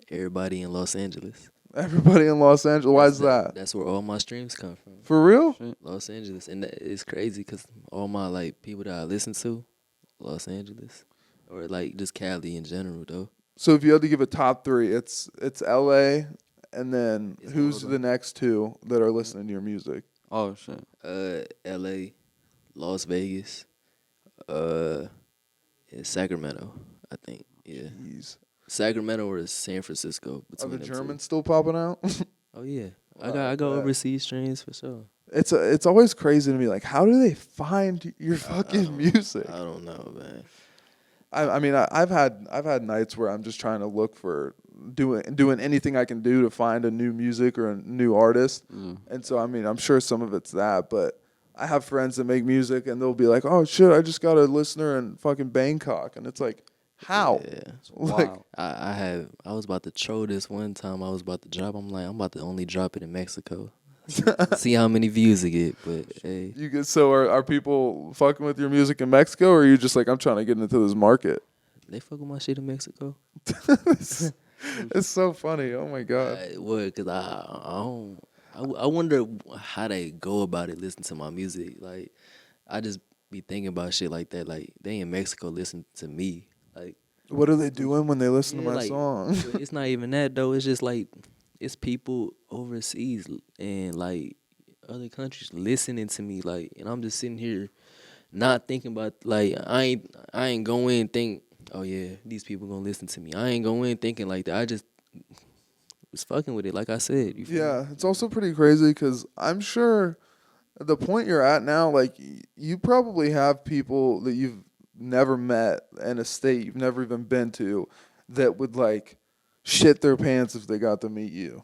Everybody in Los Angeles. Everybody in Los Angeles. Why is that? That's where all my streams come from. For real? Los Angeles, and it's crazy because all my like people that I listen to, Los Angeles, or like just Cali in general though. So, if you had to give a top three, it's L.A. and then It's who's all the next two that are listening to your music? Oh shit. L.A., Las Vegas, and Sacramento. I think Jeez. Sacramento or San Francisco. Are the Between Germans still popping out? Oh yeah, Wow, I go bet. overseas streams for sure. It's always crazy to me. Like, how do they find your fucking music? I don't know, man. I mean, I've had nights where I'm just trying to look for doing anything I can do to find a new music or a new artist. And so, I mean, I'm sure some of it's that, but I have friends that make music and they'll be like, "Oh shit, I just got a listener in fucking Bangkok," and it's like, how? Yeah. Like, Wow. I was about to troll this one time. I was about to drop. I'm like, I'm about to only drop it in Mexico. See how many views it get. But hey, you get so are people fucking with your music in Mexico, or are you just like, I'm trying to get into this market? they fuck with my shit in Mexico. It's so funny. Oh my god. What? Cause I wonder how they go about it. Listen to my music. Like I just be thinking about shit like that. Like they in Mexico listen to me. Like What are they doing when they listen to yeah, my like, song? it's not even that though. It's just like it's people overseas and like other countries listening to me. Like, and I'm just sitting here not thinking about like I ain't going and think, oh yeah, these people gonna listen to me. I ain't going thinking like that. I just was fucking with it. Like I said, you feel me? Yeah, it's also pretty crazy because I'm sure at the point you're at now, like you probably have people that you've never met in a state you've never even been to that would like shit their pants if they got to meet you.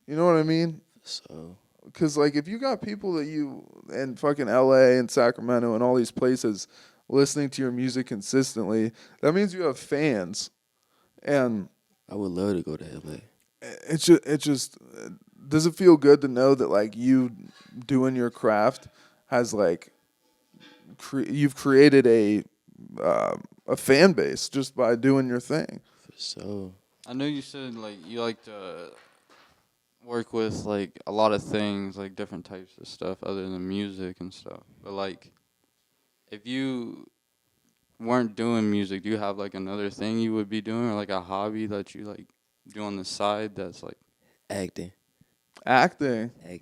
You know what I mean? So Because like if you got people that you in fucking L.A. and Sacramento and all these places listening to your music consistently, that means you have fans, and I would love to go to LA. it just does it feel good to know that like you doing your craft has like you've created a fan base just by doing your thing. For sure. I know you said like you like to work with like a lot of things, like different types of stuff other than music and stuff. But like if you weren't doing music, do you have like another thing you would be doing or like a hobby that you like do on the side that's like Acting. Acting. Yeah.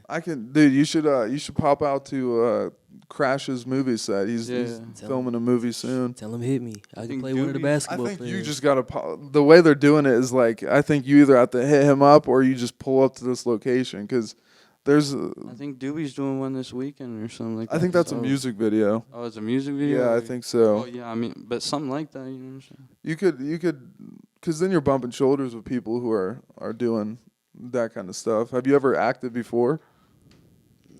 I can, dude. You should pop out to Crash's movie set. He's filming a movie soon. Tell him hit me. I can think play one of the Doobie- I basketball think players. you just gotta. The way they're doing it is like I think you either have to hit him up or you just pull up to this location because there's. I think Doobie's doing one this weekend or something like that. I think that's a So- music video. Oh, it's a music video? Yeah, I Like- think so. Oh, yeah, I mean, but something like that, you know what I'm saying? You could, because then you're bumping shoulders with people who are doing that kind of stuff. Have you ever acted before?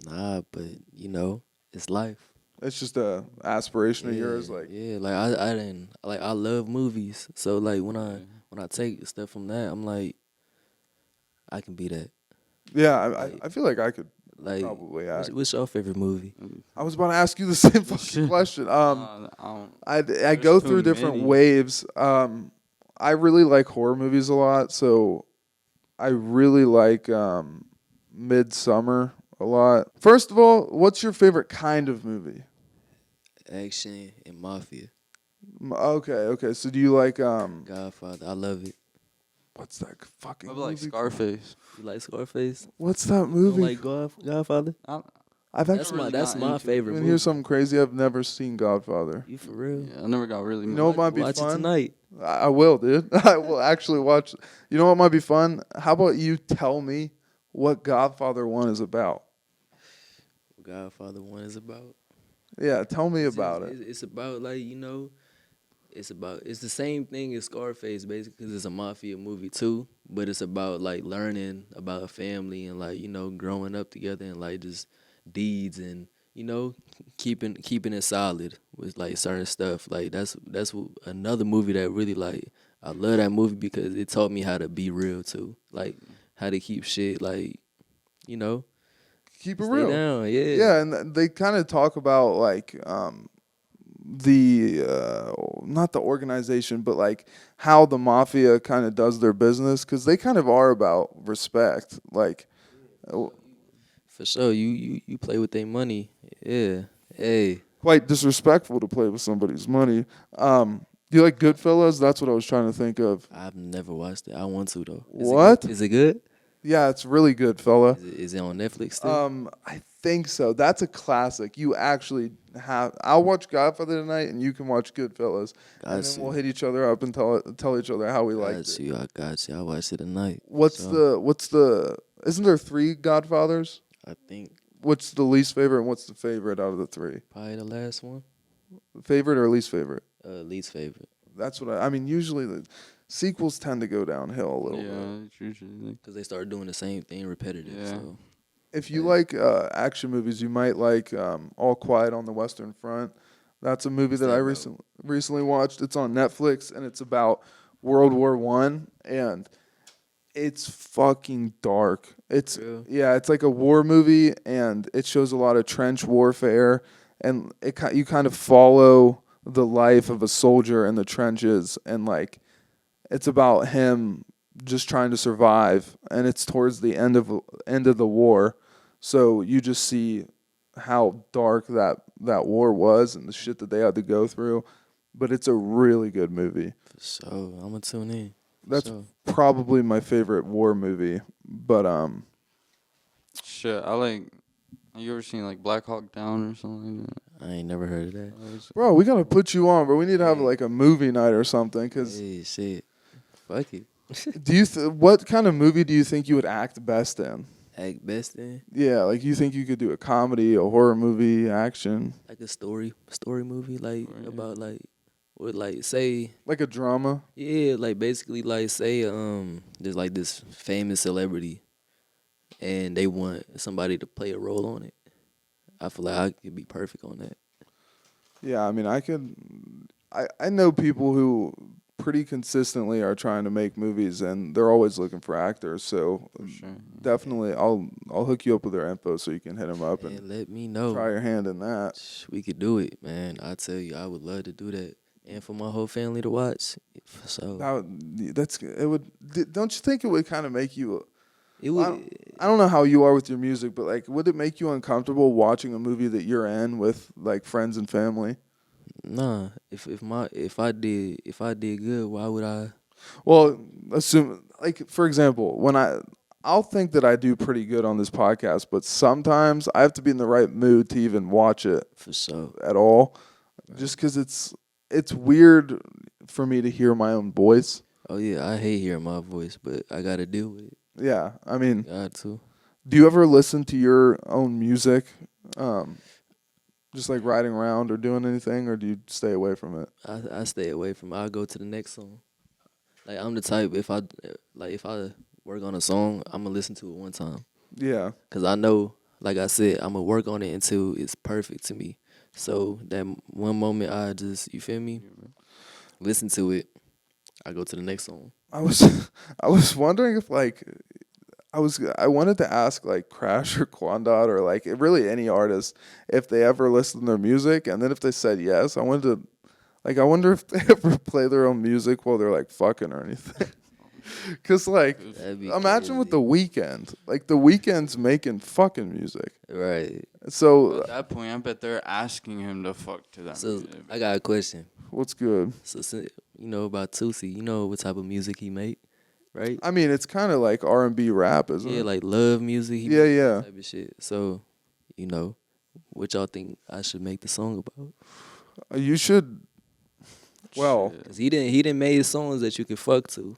Nah, but you know, it's life. It's just a aspiration of yours, like yeah, like I didn't like I love movies, so like when I take stuff from that, I'm like, I can be that. yeah. I feel like I could Like, probably act. what's your favorite movie? I was about to ask you the same fucking question. I don't, I There's go too through different many. waves. I really like horror movies a lot, so I really like Midsummer a lot. First of all, what's your favorite kind of movie? Action and mafia. Okay. So do you like Godfather. I love it. What's that fucking Maybe like movie? Scarface. You like Scarface? What's that You don't movie? like Godfather? I've That's actually. my really that's got my into it. favorite You movie. hear something crazy? I've never seen Godfather. You for real? Yeah, I never got really. You know what might be Watch fun? it tonight. I will, dude. I will actually watch. You know what might be fun? How about you tell me what Godfather 1 is about? Godfather 1 is about. Yeah, tell me about it. It's about like it's the same thing as Scarface basically because it's a mafia movie too, but it's about like learning about a family and like growing up together and like just deeds and keeping it solid with like certain stuff. Like that's another movie that really like I love that movie because it taught me how to be real too, like how to keep shit like Keep it stay real. down. Yeah. Yeah, and they kind of talk about like the not the organization, but like how the mafia kind of does their business because they kind of are about respect. Like, For sure, you play with their money. Yeah. Hey. quite disrespectful to play with somebody's money. Do you like Goodfellas? That's what I was trying to think of. I've never watched it. I want to though. What? Is it good? Yeah, it's really good, fella. Is it on Netflix still? I think so. That's a classic. You actually have. I'll watch Godfather tonight, and you can watch Goodfellas, and then we'll hit each other up and tell each other how we liked it. I got you. I watched it tonight. What's the? Isn't there 3 Godfathers? I think What's the least favorite, and what's the favorite out of the 3? probably the last one. Favorite or least favorite? Least favorite. That's what I mean. Usually the sequels tend to go downhill a little bit. Yeah, it's usually. Because they start doing the same thing repetitive. Yeah. So If you like action movies, you might like All Quiet on the Western Front. That's a movie that I recently watched. It's on Netflix, and it's about World War One, and it's fucking dark. It's it's like a war movie, and it shows a lot of trench warfare, and you kind of follow the life of a soldier in the trenches, and like it's about him just trying to survive, and it's towards the end of the war. So you just see how dark that war was and the shit that they had to go through. But it's a really good movie. So I'm gonna tune in. That's probably my favorite war movie. But Shit, I like. You ever seen like Black Hawk Down or something like that? I ain't never heard of that. bro, we gotta put you on, bro. We need to have like a movie night or something. Cause Hey, shit. Fuck it. do you what kind of movie do you think you would act best in? Act best in Yeah, like you think you could do a comedy, a horror movie, action, like a story movie, like about like what like say like a drama. yeah, like basically like say there's like this famous celebrity and they want somebody to play a role on it. I feel like I could be perfect on that. Yeah, I mean, I know people who pretty consistently are trying to make movies, and they're always looking for actors. So definitely, I'll hook you up with their info so you can hit them up and let me know. Try your hand in that. We could do it, man. I tell you, I would love to do that, and for my whole family to watch. So it would. Don't you think it would kind of make you? It would. I don't know how you are with your music, but like, would it make you uncomfortable watching a movie that you're in with like friends and family? Nah. If I did good, why would I? Well, assume like for example, when I'll think that I do pretty good on this podcast, but sometimes I have to be in the right mood to even watch it for sure at all, just because it's weird for me to hear my own voice. Oh yeah, I hate hearing my voice, but I gotta deal with it. Yeah, I mean, got to. Do you ever listen to your own music, just like riding around or doing anything, or do you stay away from it? I stay away from it. I'll go to the next song. Like I'm the type if I work on a song, I'm gonna listen to it one time. Yeah. Cause I know, like I said, I'm gonna work on it until it's perfect to me. So that one moment I just, you feel me, listen to it. I go to the next song. I was wondering if like I wanted to ask like Crash or Quandot or like really any artist if they ever listen to their music, and then if they said yes, I wonder if they ever play their own music while they're like fucking or anything. Cause like imagine with The Weeknd, like The Weeknd's making fucking music, right? So at that point, I bet they're asking him to fuck to that. So music. I got a question. What's good? So you know about Tootsie, you know what type of music he make? right? I mean, it's kind of like R&B rap, isn't Yeah, it? like love music. He Yeah, make yeah. that type of shit. So, you know, what y'all think I should make the song about? You should. Well, Shit. Cause he didn't made songs that you could fuck to.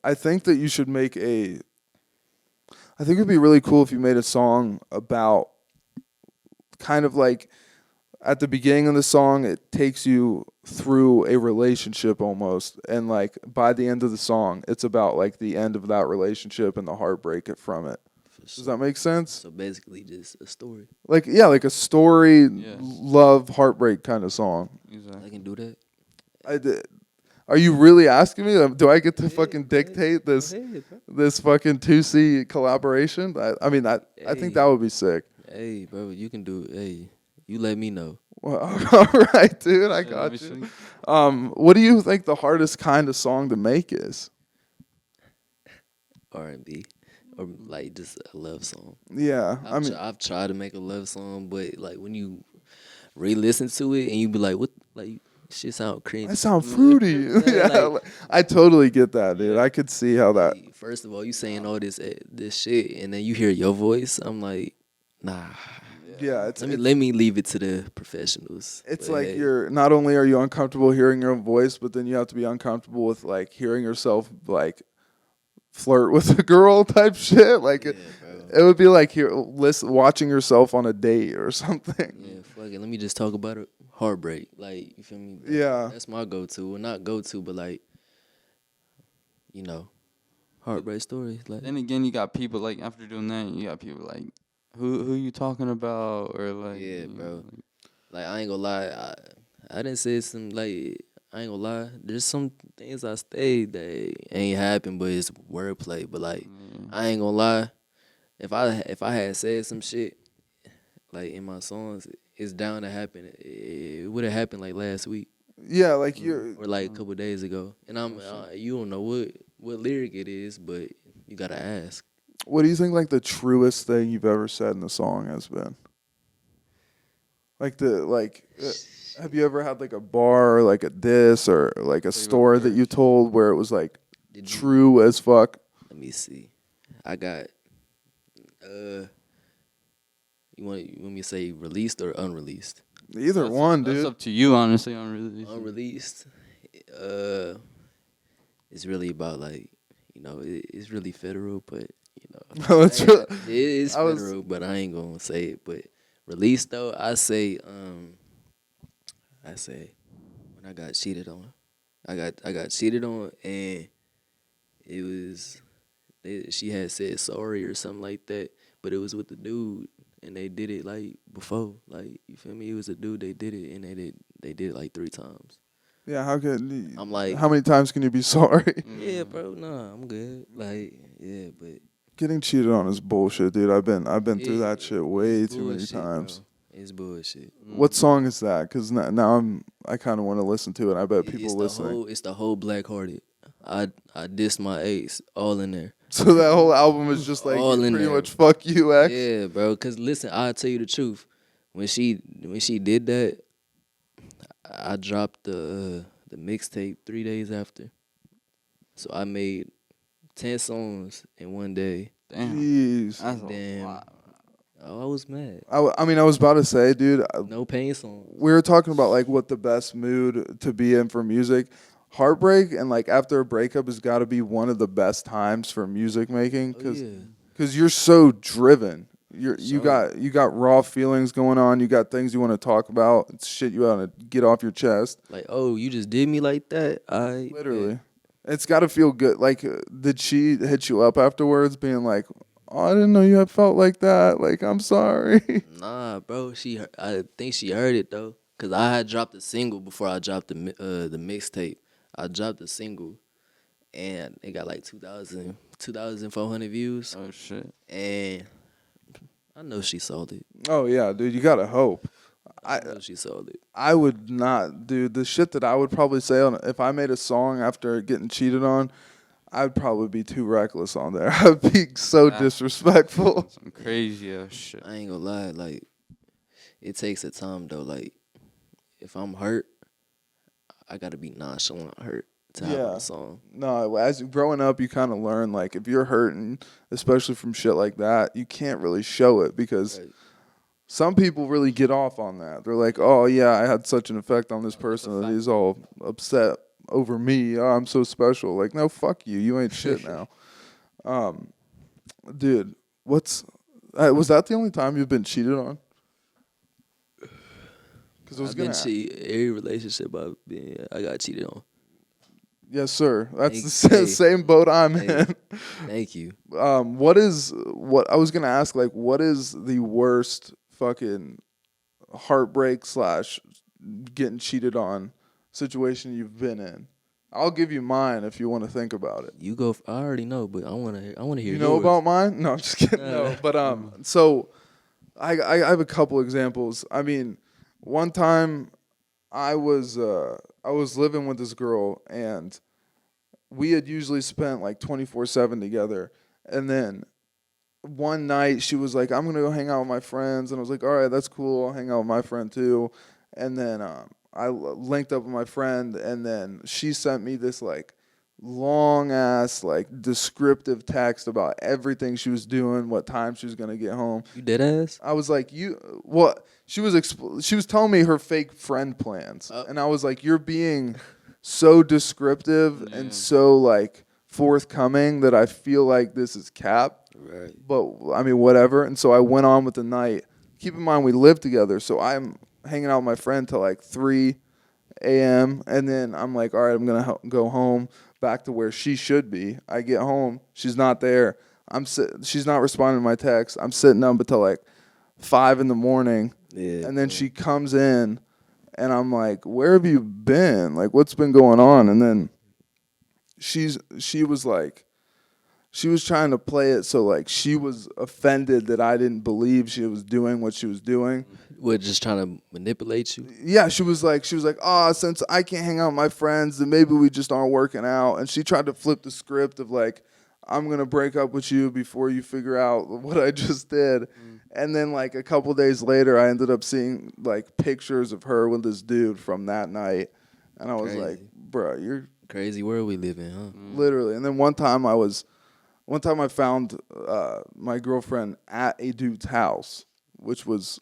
I think that you should make a. I think it'd be really cool if you made a song about kind of like at the beginning of the song, it takes you through a relationship almost. And like by the end of the song, it's about like the end of that relationship and the heartbreak from it. Does that make sense? So basically, just a story. Like, yeah, like a story, Yes. love, heartbreak kind of song. I Exactly. can do that. I did. Are you really asking me? Do I get to Go fucking ahead, go ahead, dictate go this ahead, bro. this fucking 2C collaboration? I mean, I think that would be sick. Hey, bro, you can do it. Hey, you let me know. Well, all right, dude, I Shit, let me got you. see. What do you think the hardest kind of song to make is? R&B, or like just a love song. Yeah, I mean, I've tried to make a love song, but like when you re-listen to it and you be like, what, like shit sound cringy. I sound fruity. Yeah, Yeah, like- I totally get that, dude. I could see how that. Like, first of all, you saying all this shit, and then you hear your voice. I'm like, nah. Yeah, it's Let me leave it to the professionals. it's But like hey, you're not only are you uncomfortable hearing your own voice, but then you have to be uncomfortable with like hearing yourself like flirt with a girl type shit. Like yeah, it, bro. it would be like watching yourself on a date or something. Yeah, fuck it. Let me just talk about it. Heartbreak, like you feel me? Yeah. That's my go-to. Well, not go-to, but like, you know, heartbreak stories. Like, Then again, you got people like after doing that, you got people like, who you talking about, or like, Yeah, you know, bro. Like I ain't gonna lie, I didn't say some like I ain't gonna lie. There's some things I stayed that ain't happened, but it's wordplay. But like yeah. I ain't gonna lie, if I had said some shit like in my songs, it's down to happen. It would have happened like last week Yeah, like you're. or like a couple days ago. And I'm you don't know what lyric it is, but you gotta ask. What do you think like the truest thing you've ever said in the song has been? Like have you ever had like a bar or like a diss or like a story that you told where it was like Did you- true as fuck? Let me see. I got you want me to say released or unreleased? Either one, That's dude. up to you, honestly. Unreleased. It's really about like it's really federal, but No, it's really, it is I was- federal, but I ain't gonna say it. But released though, I say when I got cheated on, I got cheated on, and it was she had said sorry or something like that, but it was with the dude. And they did it like before, like you feel me? It was a dude. They did it, and they did it like 3 times. Yeah, how could I'm like, how many times can you be sorry? yeah, bro, nah, I'm good. Like, yeah, but Getting cheated on is bullshit, dude. I've been through that it- shit way it's too many bullshit, times. bro. It's bullshit. What song is that? Because now I kind of want to listen to it. I bet people listening. It's the whole Black Hearted. I dissed my ex all in there. So that whole album is just like All in pretty there. much fuck you, X. Yeah, bro. Cause listen, I'll tell you the truth. When she did that, I dropped the mixtape 3 days after. So I made 10 songs in one day. Damn. Jeez. That's And a then lot. I was mad. I mean, I was about to say, dude. No pain song. We were talking about like what the best mood to be in for music. Heartbreak and like after a breakup has got to be one of the best times for music making Oh, because yeah. you're so driven. You So- got raw feelings going on. You got things you want to talk about. It's shit you want to get off your chest. Like, oh, you just did me like that? Literally, it's got to feel good. Like, did she hit you up afterwards, being like, "Oh, I didn't know you had felt like that. Like, I'm sorry." Nah, bro. I think she heard it though, cause I had dropped a single before I dropped the mixtape. I dropped a single, and it got like 2,400 views, Oh shit. and I know she sold it. Oh yeah, dude, you gotta hope. I know she sold it. I would not, dude. The shit that I would probably say on if I made a song after getting cheated on, I'd probably be too reckless on there. I'd be so Ah. disrespectful. Some crazy ass shit. I ain't gonna lie, like it takes a time though. Like if I'm hurt, I gotta be nonchalant hurt to have on a song. No, as growing up, you kind of learn, like, if you're hurting, especially from shit like that, you can't really show it because Right. some people really get off on that. They're like, oh, yeah, I had such an effect on this person that he's all upset over me. Oh, I'm so special. Like, no, fuck you. You ain't shit now. Dude, was that the only time you've been cheated on? Because I've been cheated. Every relationship I got cheated on. Yes, sir. That's the Hey, same boat I'm hey. in. Thank you. What I was gonna ask, like, what is the worst fucking heartbreak / getting cheated on situation you've been in? I'll give you mine if you want to think about it. You go. I already know, but I wanna hear. You know yours. about mine? No, I'm just kidding. No, but so I have a couple examples. I mean, one time I was living with this girl and we had usually spent like 24/7 together, and then one night she was like, I'm gonna go hang out with my friends, and I was like, all right, that's cool, I'll hang out with my friend too. And then linked up with my friend, and then she sent me this like long ass like descriptive text about everything she was doing, what time she was gonna get home. You dead ass? I was like, what? She was telling me her fake friend plans, and I was like, you're being so descriptive and so like forthcoming that I feel like this is cap. Right. But I mean, whatever. And so I went on with the night. Keep in mind, we lived together, so I'm hanging out with my friend till like 3 a.m. And then I'm like, all right, I'm gonna go home back to where she should be. I get home, she's not there. She's not responding to my text. I'm sitting up until like 5 in the morning. Yeah. And then she comes in, and I'm like, where have you been? Like, what's been going on? And then she was trying to play it so like she was offended that I didn't believe she was doing what she was doing. What, just trying to manipulate you? Yeah, she was like, oh, since I can't hang out with my friends, then maybe we just aren't working out. And she tried to flip the script of like, I'm gonna break up with you before you figure out what I just did. And then like a couple days later, I ended up seeing like pictures of her with this dude from that night, and I was like, bro, you're crazy world we live in, huh? literally. And then one time I found my girlfriend at a dude's house, which was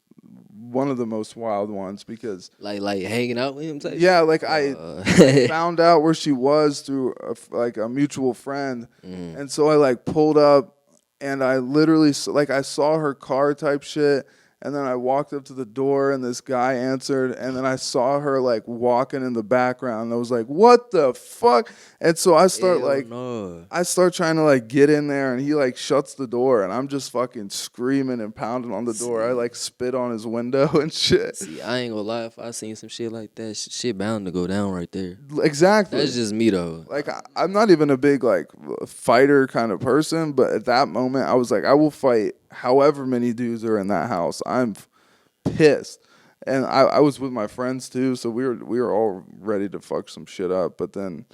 one of the most wild ones because like hanging out with him type? Yeah, like I found out where she was through a mutual friend. And so I like pulled up and I literally I saw her car type shit. And then I walked up to the door and this guy answered, and then I saw her like walking in the background. And I was like, what the fuck? And so I start trying to like get in there, and he like shuts the door, and I'm just fucking screaming and pounding on the door. I like spit on his window and shit. See, I ain't gonna lie, if I seen some shit like that, shit bound to go down right there. Exactly. That's just me though. Like I'm not even a big like fighter kind of person, but at that moment I was like, I will fight however many dudes are in that house. I'm pissed. And I was with my friends too, so we were all ready to fuck some shit up. But then,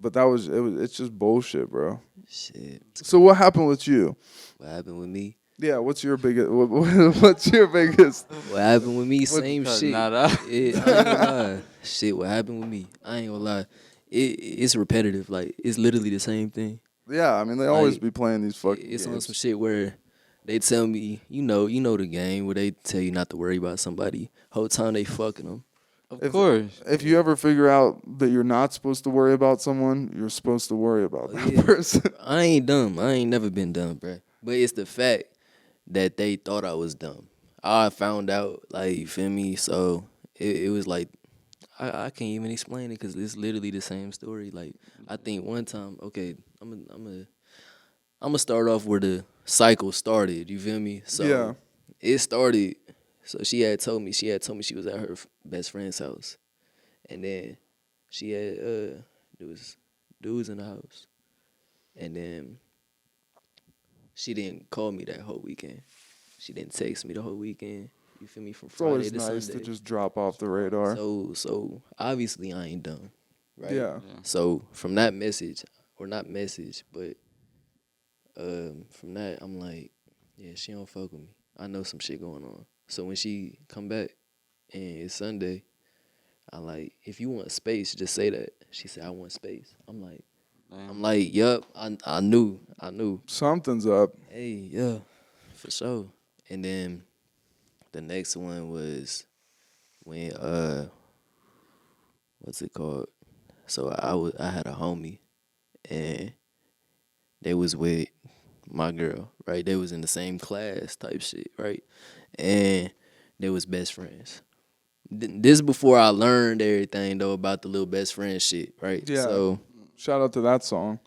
it's just bullshit, bro. Shit. So what happened with you? What happened with me? Yeah, what's your biggest? What's your biggest? What happened with me? Same shit. I ain't gonna lie. Shit, what happened with me? I ain't gonna lie. It's repetitive. Like it's literally the same thing. Yeah, I mean they always be playing these fucking. It's games. on some shit where they tell me, you know the game where they tell you not to worry about somebody. Whole time they fucking them. Of course. If you ever figure out that you're not supposed to worry about someone, you're supposed to worry about that person. I ain't dumb. I ain't never been dumb, bruh. But it's the fact that they thought I was dumb. I found out, like, you feel me? So it was like, I can't even explain it because it's literally the same story. Like, I think one time, okay, I'm gonna start off where the cycle started. You feel me? So yeah. It started. So she had told me she was at her best friend's house, and then she had there was dudes in the house, and then she didn't call me that whole weekend. She didn't text me the whole weekend. You feel me? From Friday to nice Sunday. to just drop off the radar. So obviously I ain't dumb, right? Yeah. So from that message, or not message, but from that I'm like, yeah, she don't fuck with me. I know some shit going on. So when she come back and it's Sunday, I like, if you want space, just say that. She said, I want space. Damn. I'm like, yup, I knew. Something's up. Hey, yeah, for sure. And then the next one was when what's it called? So I had a homie and they was with my girl, right? They was in the same class type shit, right? And they was best friends. This before I learned everything though about the little best friend shit, right? Yeah. Shout out to that song.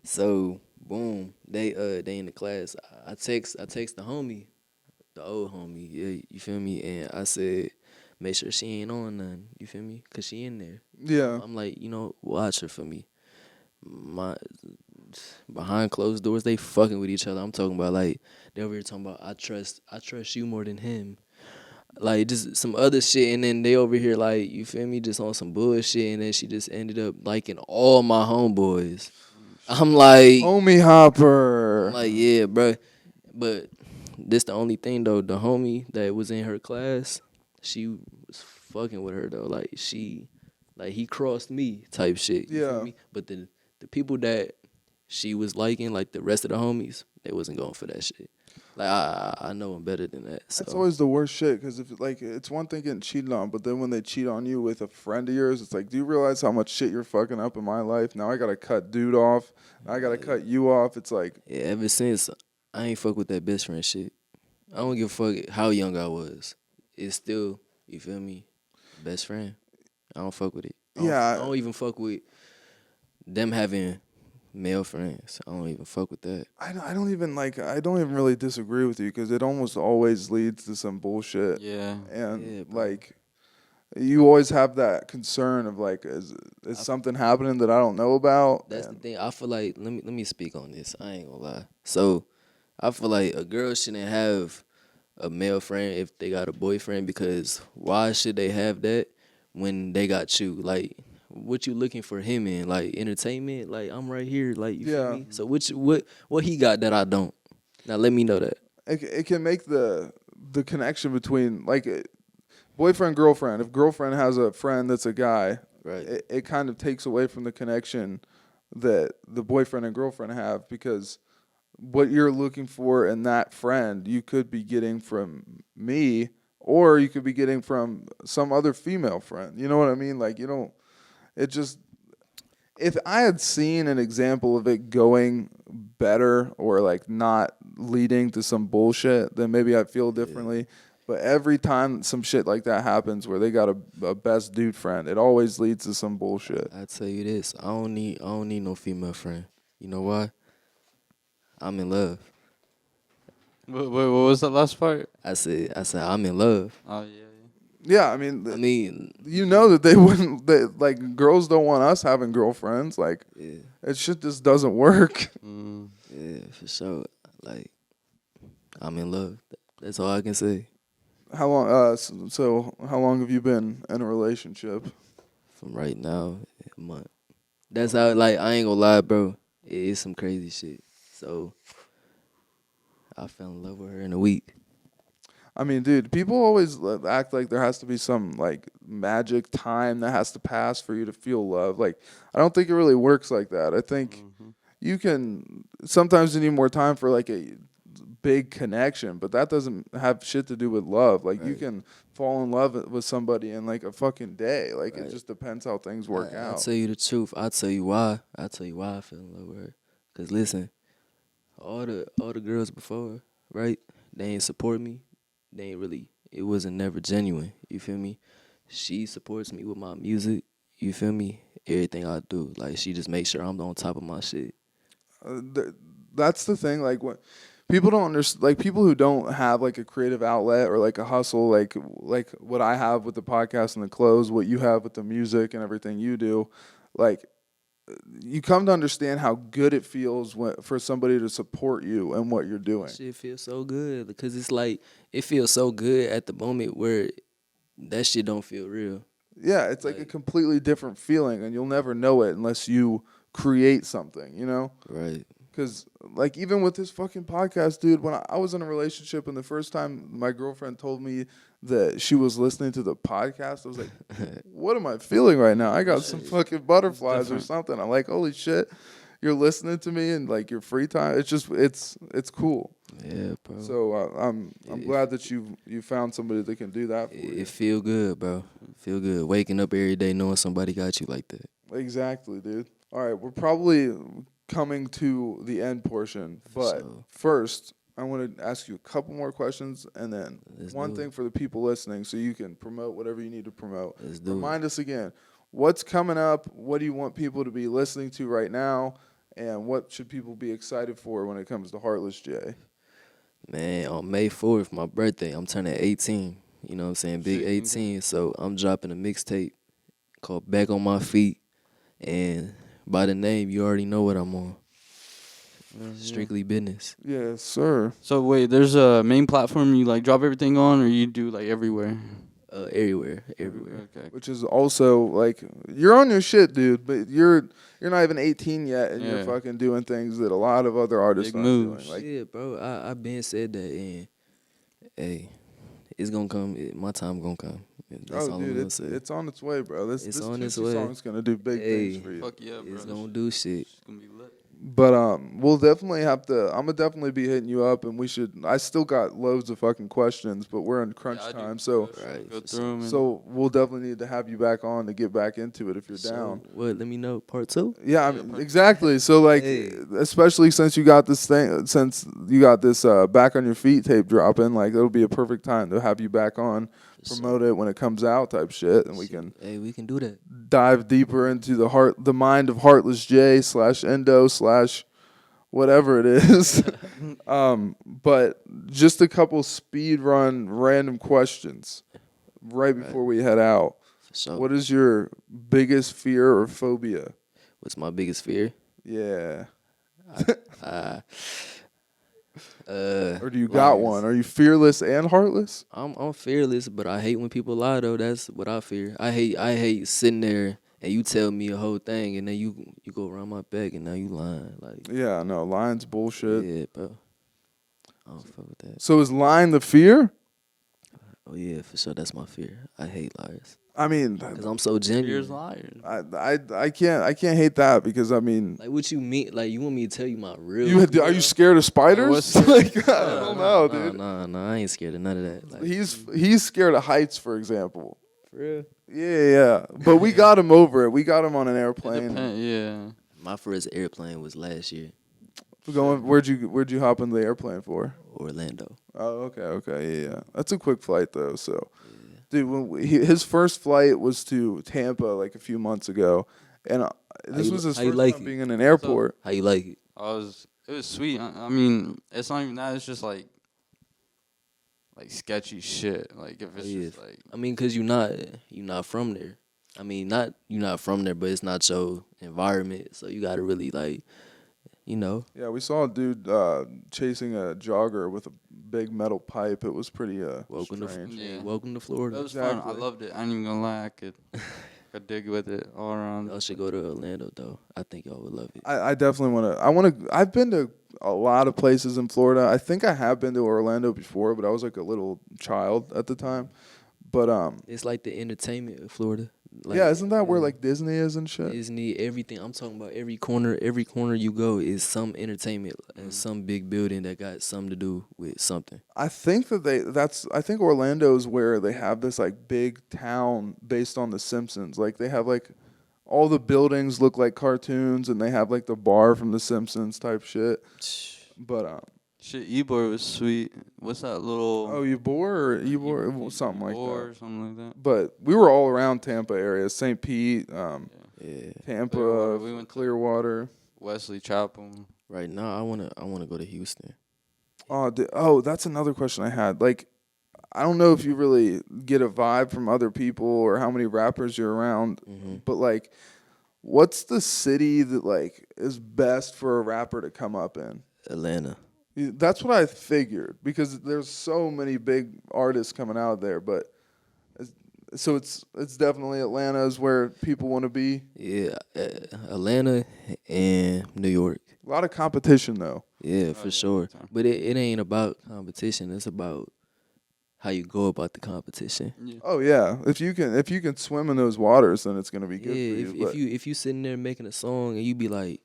So boom, they in the class. I text the homie, the old homie, yeah, you feel me? And I said, make sure she ain't on nothing, you feel me? Cause she in there. Yeah. I'm like, watch her for me. My behind closed doors, they fucking with each other. I'm talking about like they over here talking about I trust you more than him. Like just some other shit, and then they over here like, you feel me, just on some bullshit, and then she just ended up liking all my homeboys. I'm like, Homie Hopper. yeah, bro. But this the only thing though. The homie that was in her class, she was fucking with her though. Like he crossed me type shit. You Yeah. feel me? But the people that she was liking, like the rest of the homies, they wasn't going for that shit. Like I know them better than that. So That's always the worst shit because if like it's one thing getting cheated on, but then when they cheat on you with a friend of yours, it's like, do you realize how much shit you're fucking up in my life? Now I gotta cut dude off. Now I gotta cut you off. It's like, yeah, ever since I ain't fuck with that best friend shit. I don't give a fuck how young I was. It's still, you feel me, best friend. I don't fuck with it. I don't even fuck with them having male friends. I don't even fuck with that. I don't even really disagree with you because it almost always leads to some bullshit. Yeah. And Yeah, bro. like you always have that concern of like, is something happening that I don't know about? That's the And thing. I feel like let me speak on this. I ain't gonna lie. So I feel like a girl shouldn't have a male friend if they got a boyfriend, because why should they have that when they got you? Like, what you looking for him in? Like entertainment? Like, I'm right here. Like, you feel Yeah. me? So what he got that I don't? Now let me know that. it can make the connection between like boyfriend girlfriend. If girlfriend has a friend that's a guy, Right. it kind of takes away from the connection that the boyfriend and girlfriend have, because what you're looking for in that friend you could be getting from me, or you could be getting from some other female friend. You know what I mean? Like, you don't, it just, if I had seen an example of it going better or like not leading to some bullshit, then maybe I'd feel differently. But every time some shit like that happens where they got a best dude friend, it always leads to some bullshit. I tell you this, I don't need no female friend. You know why? I'm in love. Wait, what was that last part? I said I'm in love. Oh yeah. Yeah, I mean, I mean, you know that they wouldn't. Like, girls don't want us having girlfriends. Like, yeah, it shit just doesn't work. yeah, for sure. Like, I'm in love. That's all I can say. How long? So how long have you been in a relationship? From right now, a month. That's how. Like, I ain't gonna lie, bro. It's some crazy shit. So, I fell in love with her in a week. I mean, dude, people always act like there has to be some like magic time that has to pass for you to feel love. Like, I don't think it really works like that. I think you can sometimes you need more time for like a big connection, but that doesn't have shit to do with love. Like, you can fall in love with somebody in like a fucking day. Like, it just depends how things work I'll out. tell you the truth. I'll tell you why. I fell in love with her. Cause listen, all the girls before, right? They ain't support me. They ain't really. It wasn't never genuine. You feel me? She supports me with my music. You feel me? Everything I do, like, she just makes sure I'm on top of my shit. That's the thing. Like, what people don't understand, like people who don't have like a creative outlet or like a hustle, like what I have with the podcast and the clothes, what you have with the music and everything you do, like, you come to understand how good it feels for somebody to support you and what you're doing. Shit feels so good because it's like it feels so good at the moment where that shit don't feel real. Yeah, it's like a completely different feeling, and you'll never know it unless you create something, you know? Right. Because, like, even with this fucking podcast, dude, when I was in a relationship and the first time my girlfriend told me that she was listening to the podcast, I was like, what am I feeling right now? I got some fucking butterflies or something. I'm like, holy shit, you're listening to me in, like, your free time. It's just, it's cool. Yeah, bro. So I'm glad that you found somebody that can do that for you. It feel good, bro. Feel good. Waking up every day knowing somebody got you like that. Exactly, dude. All right, we're probably coming to the end portion, but first I want to ask you a couple more questions, and then one thing for the people listening, so you can promote whatever you need to promote. Remind us again, what's coming up? What do you want people to be listening to right now, and what should people be excited for when it comes to Heartlezz Jayy? Man, on May 4th, my birthday, I'm turning 18. You know what I'm saying? Big 18. So I'm dropping a mixtape called Back on My Feet. And by the name, you already know what I'm on. Strictly business. Yes, sir. So wait, there's a main platform you like drop everything on, or you do like everywhere? Everywhere. Okay. Which is also like you're on your shit, dude. But you're not even 18 yet, and you're fucking doing things that a lot of other artists Big aren't moves. doing. Like, yeah, bro. I been said that, and hey, it's gonna come. My time gonna come. That's all I'm gonna say. It's on its way, bro. This on its Tucci way. song's gonna do big things for you. Fuck yeah, bro. It's gonna do shit. It's gonna be lit. But we'll definitely have to. I'm gonna definitely be hitting you up, and we should. I still got loads of fucking questions, but we're in crunch time, so Go through 'em. so we'll definitely need to have you back on to get back into it if you're down. What? Let me know. Part 2. Yeah, I mean, exactly. So like, especially since you got this back on your feet tape dropping, like it'll be a perfect time to have you back on, promote it when it comes out, type shit, and we can do that. dive deeper into the mind of Heartlezz Jayy / Endo / whatever it is. But just a couple speed run random questions right before we head out. So, what is your biggest fear or phobia? what's my biggest fear? Yeah. Or do you got one? Are you fearless and heartless? I'm fearless, but I hate when people lie though. That's what I fear. I hate sitting there and you tell me a whole thing and then you go around my back and now you lying. Like, yeah, no, lying's bullshit. Yeah, bro. I don't fuck with that. So is lying the fear? Oh yeah, for sure. That's my fear. I hate liars. I mean, because I'm so genuine. Fear's liars. I can't hate that because I mean, like what you mean? Like you want me to tell you my real? Are you scared of spiders? Like I don't know, dude. No, I ain't scared of none of that. Like, he's scared of heights, for example. For real? Yeah. But we got him over it. We got him on an airplane. Yeah. My first airplane was last year. Where'd you hop in the airplane for? Orlando. Oh, okay, yeah. That's a quick flight though. So, dude, his first flight was to Tampa like a few months ago, and this was his first time being in an airport. How you like it? It was sweet. I mean, it's not even that. It's just like sketchy shit. Like if it's just like. I mean, cause you're not from there. I mean, you're not from there, but it's not your environment. So you gotta really like. You know. Yeah, we saw a dude chasing a jogger with a big metal pipe. It was pretty strange. Welcome to Florida. It was fun. I loved it. I ain't even gonna lie. I could dig with it all around. Y'all should go to Orlando though. I think y'all would love it. I definitely want to. I've been to a lot of places in Florida. I think I have been to Orlando before, but I was like a little child at the time. But it's like the entertainment of Florida. Like, yeah, isn't that where like Disney is and shit? Disney, everything. I'm talking about every corner you go is some entertainment and some big building that got something to do with something. I think I think Orlando is where they have this like big town based on The Simpsons. Like they have like all the buildings look like cartoons, and they have like the bar from The Simpsons type shit. But shit, Ybor was sweet. What's that little? Oh, Ybor, something like that. Or something like that. But we were all around Tampa area, St. Pete, Tampa, Clearwater. We went to Clearwater, Wesley Chapel. Right now, I wanna go to Houston. Oh, that's another question I had. Like, I don't know if you really get a vibe from other people or how many rappers you're around, but like, what's the city that like is best for a rapper to come up in? Atlanta. That's what I figured because there's so many big artists coming out there. But So it's definitely Atlanta is where people want to be. Yeah, Atlanta and New York. A lot of competition though. Yeah, Oh, for yeah, sure. big time. But it ain't about competition. It's about how you go about the competition. Yeah. Oh yeah, if you can swim in those waters, then it's gonna be good Yeah, for you. But if you sitting there making a song and you be like,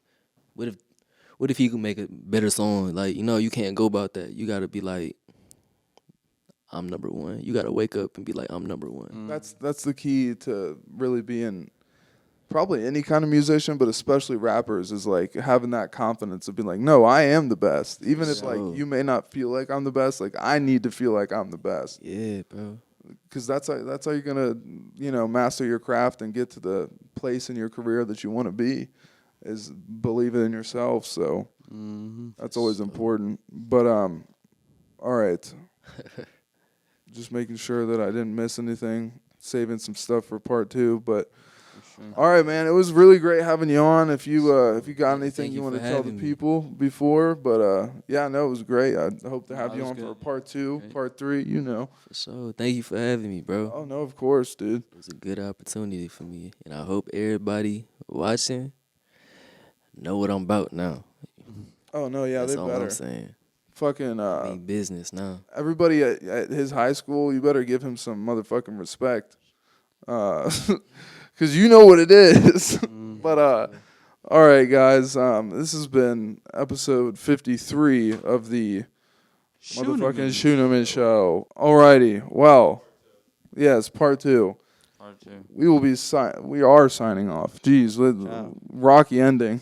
what if you can make a better song? Like, you can't go about that. You gotta be like, I'm number one. You gotta wake up and be like, I'm number one. that's the key to really being probably any kind of musician, but especially rappers, is like having that confidence of being like, no, I am the best. Even if like So- you may not feel like I'm the best, like I need to feel like I'm the best. Yeah, bro. Because that's how you're gonna master your craft and get to the place in your career that you want to be, is believing in yourself. So that's always important. But all right, just making sure that I didn't miss anything, saving some stuff for part 2. But all right, man, it was really great having you on. If you got anything Thank you you want to for tell the having me. people before, but yeah, no, it was great. I hope to have No, you it was on for good. part 2, Great. part 3. For sure. Thank you for having me, bro. Oh no, of course, dude. It was a good opportunity for me. And I hope everybody watching know what I'm about now. Oh no, yeah, That's they all better. I'm saying. Fucking I mean business now. everybody at his high school, you better give him some motherfucking respect. Cause you know what it is. But all right, guys. This has been episode 53 of the motherfucking Scheuneman show. Alrighty. Well, yes, part 2. Part 2. We are signing off. Jeez, rocky ending.